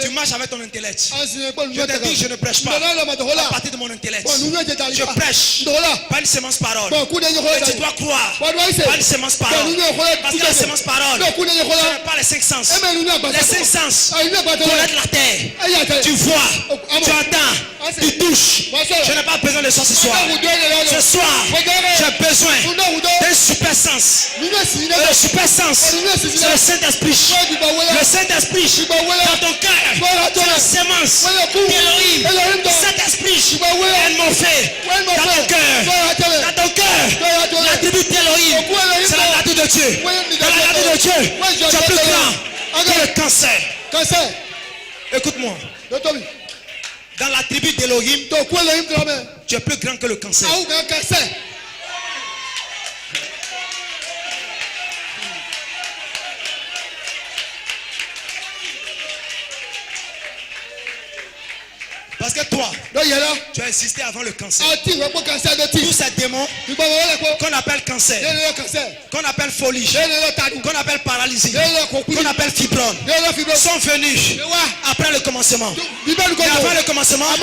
Tu marches avec ton intellect. Je te dis que je ne prêche pas à partir de mon intellect. Je prêche pas une sémence parole. Et tu dois croire pas une sémence parole. Parce que la sémence parole, ce n'est pas les cinq sens. Les cinq sens connaissent la terre. Tu vois, tu entends, tu touches. Je n'ai pas besoin de ça ce soir. Ce soir, j'ai besoin d'un super sens. Le super sens, c'est le Saint-Esprit. Le Saint-Esprit dans ton cœur, c'est la sémence d'Elohim. Cet esprit est morphé dans ton cœur. Dans ton cœur, l'attribut d'Elohim, c'est la nature de Dieu. Dans la nature de Dieu, tu es plus grand que le cancer. Écoute-moi. Dans l'attribut d'Elohim, tu es plus grand que le cancer. Parce que toi, tu as existé avant le cancer. Tous ces démons qu'on appelle cancer, qu'on appelle folie, qu'on appelle paralysie, qu'on appelle fibrome, sont venus après le commencement. Et avant le commencement,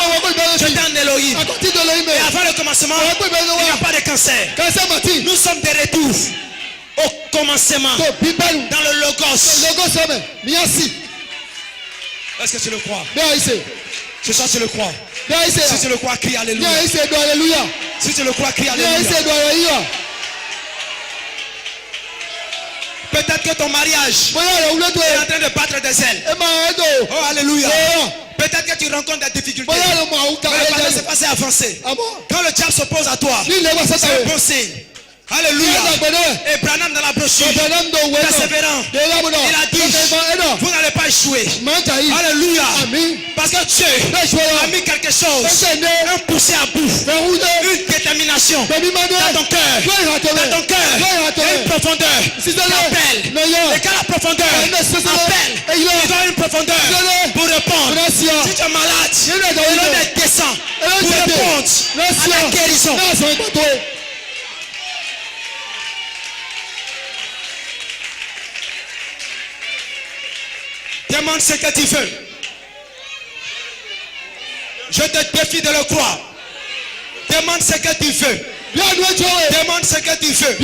j'étais en Elohim. Et avant le commencement, il n'y a pas de cancer. Nous sommes de retour au commencement, dans le Logos. Est-ce que tu le crois? C'est ça, tu le crois. Si tu le crois, crie alléluia. Si tu le crois, crie alléluia. Peut-être que ton mariage est en train de battre des ailes. Oh, alléluia. Peut-être que tu rencontres des difficultés. Mais c'est passé avancé. Quand le diable s'oppose à toi, c'est un bon signe. Alléluia. Et Branham dans la brochure, persévérant, il a dit, vous n'allez pas échouer. Alléluia. Parce que Dieu a mis quelque chose, un poussé à bout, une détermination dans ton cœur, une profondeur qui t'appelle Et quand la profondeur appelle, il doit une profondeur pour répondre. Si tu es malade, il doit descendre pour répondre à la guérison. Demande ce que tu veux. Je te défie de le croire. Demande ce que tu veux. Demande ce que tu veux.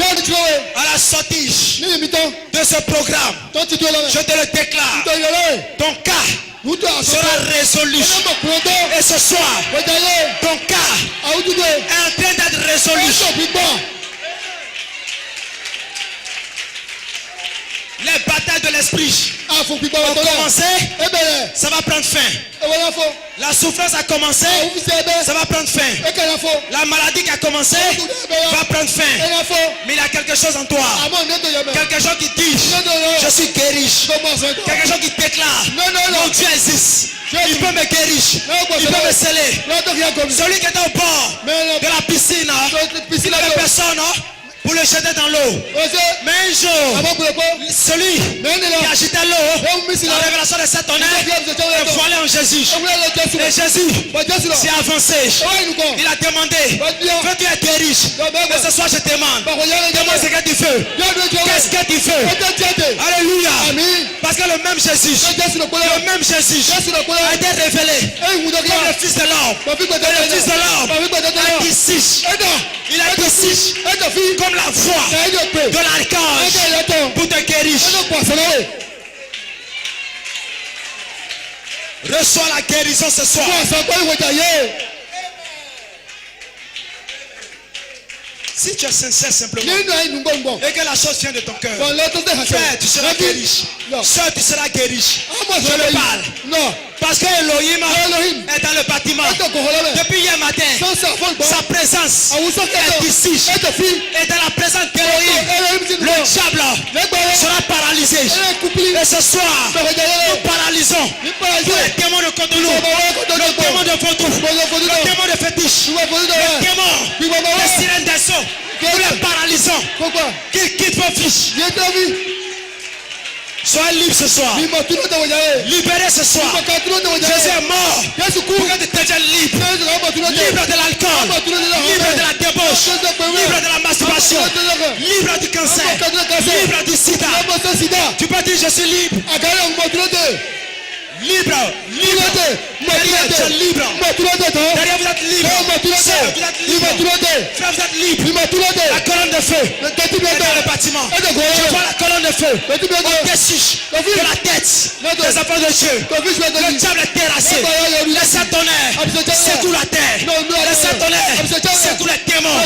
À la sortie de ce programme, je te le déclare. Ton cas sera résolu. Et ce soir, ton cas est en train d'être résolu. Les batailles de l'esprit ont commencé, ça va prendre fin. La souffrance a commencé, ça va prendre fin. La maladie qui a commencé va prendre fin. Mais il y a quelque chose en toi. Quelque chose qui dit, je suis guéri. Quelque chose qui déclare, mon Dieu existe. Il peut me guérir. Il peut me sceller. Celui qui est au bord de la piscine, il n'avait personne pour le jeter dans l'eau. Mais un jour, celui qui agitait l'eau, la révélation de cet honneur est voilée en Jésus. Et Jésus s'est avancé. Il a demandé, veux-tu être guéri? Mais ce soir je te demande, demande ce que tu veux. Qu'est-ce que tu veux? Alléluia. Parce que le même Jésus a été révélé comme le Fils de l'homme. Et le Fils de l'homme a dit si. Il a dit si. Comme la voix de l'archange pour te guérir. Reçois la guérison ce soir. Si tu es sincère simplement et que la chose vient de ton cœur, frère, tu seras guéri. Soeur, tu seras guéri. Je le parle. Parce que Elohim est dans le bâtiment. Depuis hier matin, sa présence est ici. Et dans la présence d'Elohim, le diable sera paralysé. Et ce soir, nous paralysons tous les démons de Cotonou, le démon de Vaudou, le démon de fétiche, le démon de sirène des eaux. Nous les paralysons. Qu'ils quittent vos fils. Sois libre ce soir. Libéré ce soir. Jésus est mort pour que tu deviennes libre. Libre de l'alcool. Libre de la débauche. Libre de la masturbation. Libre du cancer. Libre du sida. Tu peux dire je suis libre. Libre, libre, derrière tu es libre. Derrière vous êtes libre. Sœur, vous êtes libre. Frère, vous êtes libre. La colonne de feu est dans le bâtiment. Je vois la colonne de feu au-dessus de la tête des enfants de Dieu. Le diable est terrassé. Laissez ton air secoue la terre. Laissez ton air secoue les démons.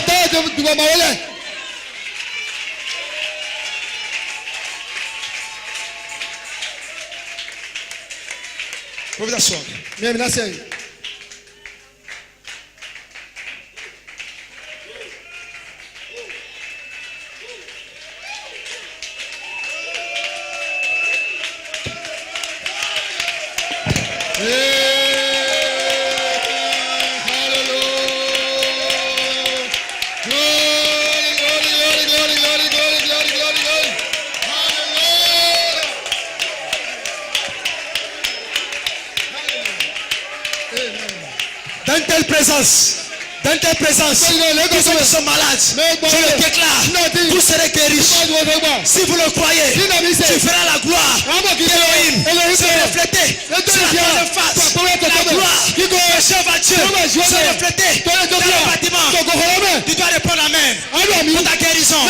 Vous vous asseoir. Dans telle présence, tous ceux qui sont malades, je le déclare, vous serez guéris. Si vous le croyez, tu feras la gloire d'Elohim se refléter sur la troisième face. La gloire de Jéhovah Dieu se refléter dans le bâtiment. Tu dois répondre Amen pour ta guérison.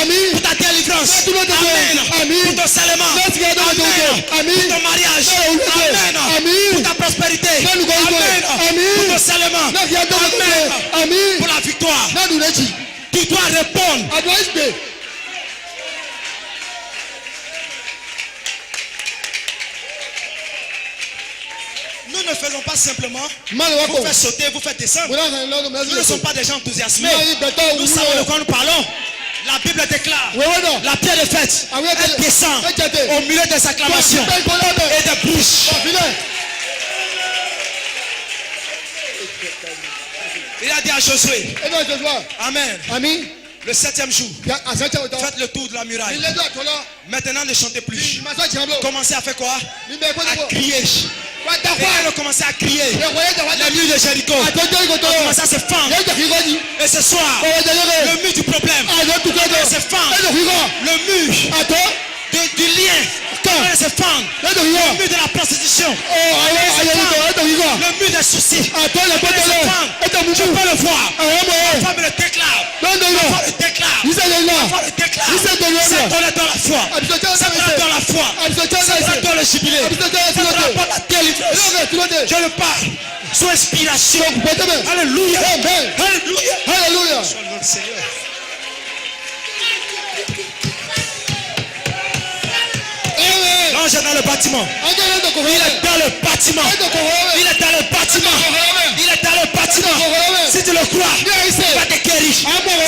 Amen pour ta délivrance. Amen pour ton salement. Amen pour ton mariage. Amen pour ta prospérité. Amen pour ton salement. Amen pour la victoire. Tu dois répondre. Nous ne faisons pas simplement vous faire sauter, vous faire descendre. Nous ne sommes pas des gens enthousiasmés. Nous savons de quoi nous parlons. La Bible déclare, la pierre de fête, elle descend au milieu des acclamations et des bouches. Il a dit à Josué, Amen. Le 7e jour, faites le tour de la muraille. Maintenant, ne chantez plus. Commencez à faire quoi? À crier. Et elle a commencé à crier. Les murs de Jéricho ont commencé à se fendre. Et ce soir, le mur du problème se fend. Le mur du lien se fend. Le mur de la prostitution. Le mur des soucis. Tu peux le voir. La femme le déclare. La femme le déclare. La femme le déclare. C'est dans la foi. C'est dans la foi. C'est dans le jubilé. C'est dans la délivrance. Je le parle sous inspiration. Alléluia. Alléluia. Sois notre Seigneur. L'ange est dans le bâtiment. Il est dans le bâtiment. Il est dans le bâtiment. Il est dans le bâtiment. Si tu le crois, il va te guérir. Si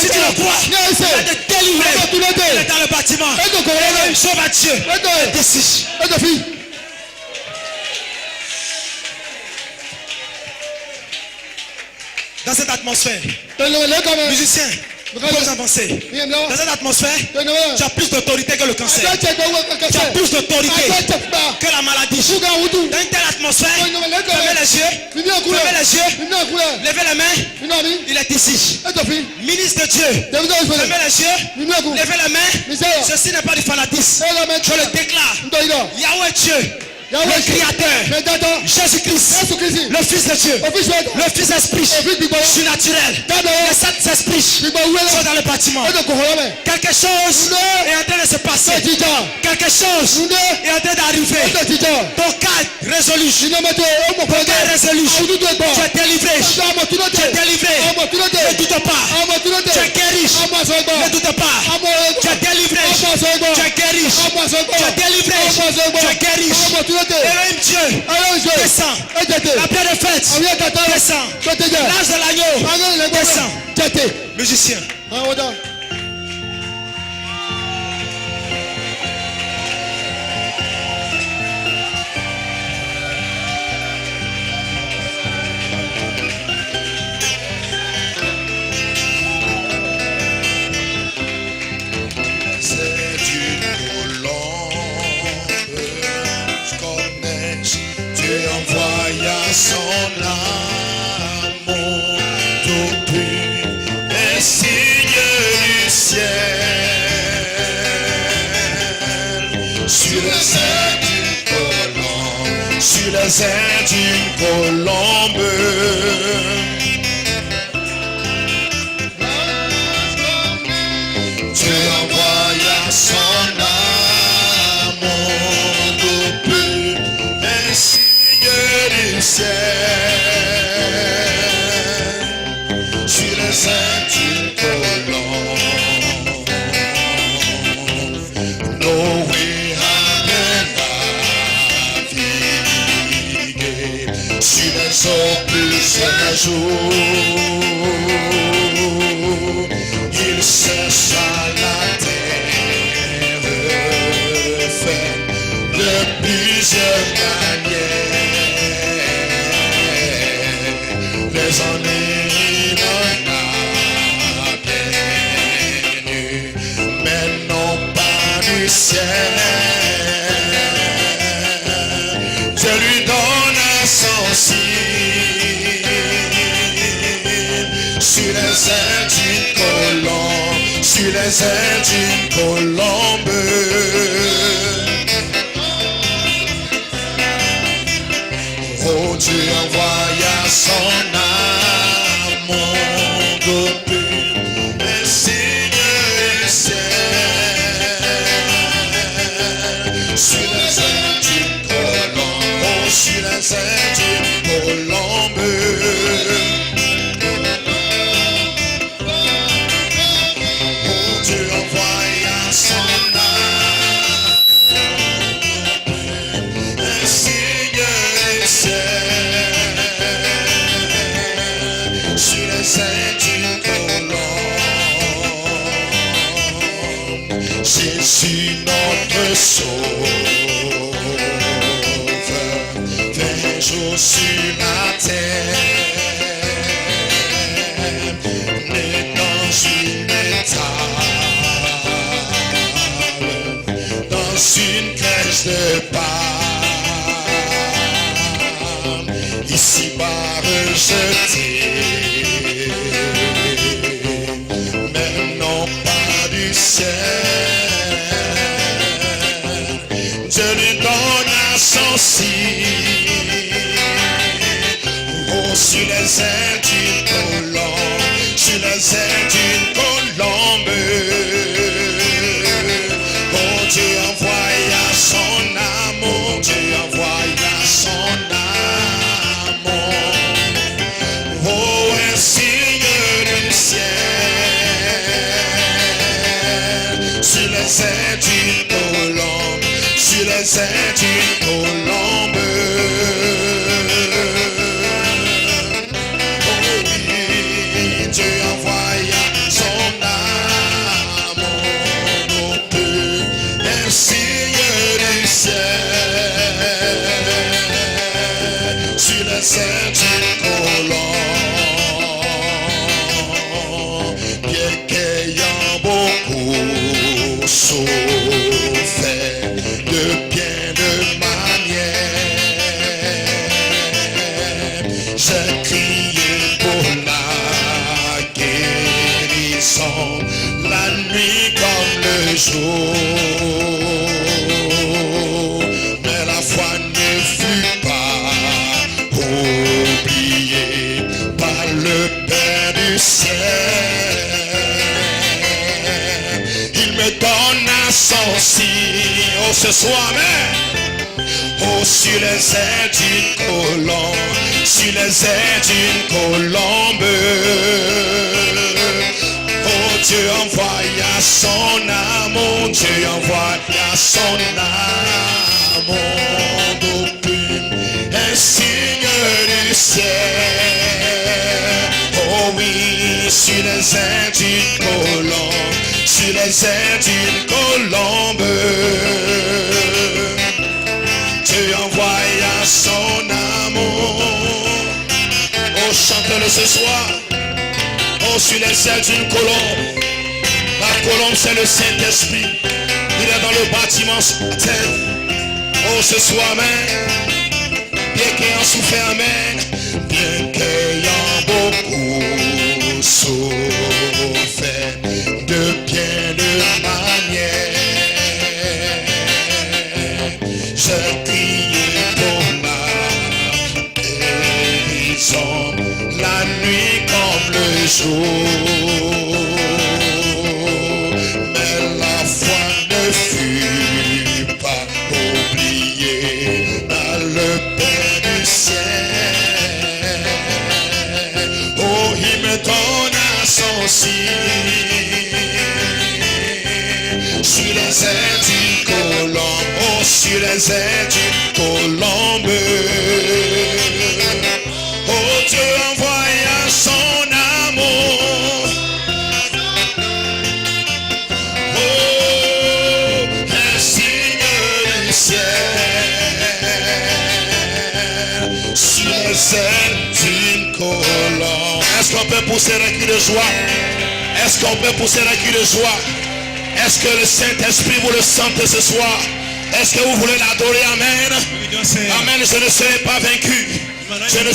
tu le crois, il va te délivrer. Il est dans le bâtiment. Sauve à Dieu. Décide. Dans cette atmosphère, musicien, vous avancez. Dans cette atmosphère, tu as plus d'autorité que le cancer. Tu as plus d'autorité que la maladie. Dans une telle atmosphère, fermez les yeux. Levez les mains. Il est ici. Ministre de Dieu. Fermez les yeux. Levez les mains. Ceci n'est pas du fanatisme. Je le déclare. Yahweh Dieu. Le Créateur, Jésus-Christ, le Fils de Dieu, le Fils d'Esprit, surnaturel, les sept esprits sont dans le bâtiment. Quelque chose est en train de se passer. Quelque chose est en train d'arriver. Ton cas est résolu. Ton cas est résolu. Tu es délivré. Tu es délivré. Ne doute pas. Tu es guéri. Ne doute pas. Tu es délivré. Tu es guéri. Tu es délivré. Tu es guéri. Elohim Dieu, descend. La pierre de fête, descend. L'âge de l'agneau, descend. Musicien. Son amour tout pur, un signe du ciel, sur les ailes d'une colombe, sur les ailes d'une colombe. Dieu envoya son amour tout pur, un signe du ciel, sur les ailes d'une colombe. Noé avait navigué sur les eaux plusieurs jours. Il chercha la terre faite de plusieurs manières. Les ennuis n'en avaient, mais non pas du ciel. Dieu lui donna son signe sur les ailes d'une colombe, sur les ailes d'une colombe. Oh, Dieu envoya son amour de pur, un signe du ciel, sur les ailes d'une colombe, oh, sur les ailes d'une colombe. Oh, Dieu envoya son amour, un signe du ciel, sur les ailes d'une colombe. Jésus notre sauveur vint jour sur la terre, né dans une étable. une crèche de palme, ici-bas rejeté, mais non pas du ciel. Dieu lui donna son signe, oh, sur les ailes d'une colombe, sur les ailes d'une colombe. Oh, Dieu envoya son amour, Dieu envoya son amour. Oh, un signe du ciel, sur les ailes d'une colombe, sur les ailes d'une colombe. Oh oui, Dieu envoya son amour, un signe du ciel, sur les ailes d'une colombe, bien qu'ayant beaucoup souffert de bien de manière, j'ai crié pour la guérison, la nuit comme le jour, mais la foi ne fut pas oubliée par le Père du ciel. Il me donna son signe, oh ce soir même, oh sur les ailes d'une colombe, sur les ailes d'une colombe. Oh Dieu envoya son amour, Dieu envoya son amour, depuis un signe du ciel. Oh oui, sur les ailes d'une colombe, sur les ailes d'une colombe. Dieu envoya son amour. Oh, chantez-le ce soir. Oh, sur les ailes d'une colombe. La colombe, c'est le Saint-Esprit. Il est dans le bâtiment sur la terre. Oh, ce soir même, bien qu'ayant souffert, amen, bien qu'ayant beaucoup souffert de bien de manière, j'ai crié pour la guérison, la nuit comme le jour, mais la foi ne fut pas oubliée par le Père du ciel. Oh, il me donna son signe, sur les ailes d'une colombe, oh, sur les ailes d'une colombe. Oh, Dieu envoya son amour. Oh, un signe du ciel, sur les ailes d'une colombe. Est-ce qu'on peut pousser un cri de joie? Est-ce qu'on peut pousser un cri de joie? Est-ce que le Saint-Esprit vous le sentez ce soir? Est-ce que vous voulez l'adorer? Amen. Amen. Je ne serai pas vaincu. Je ne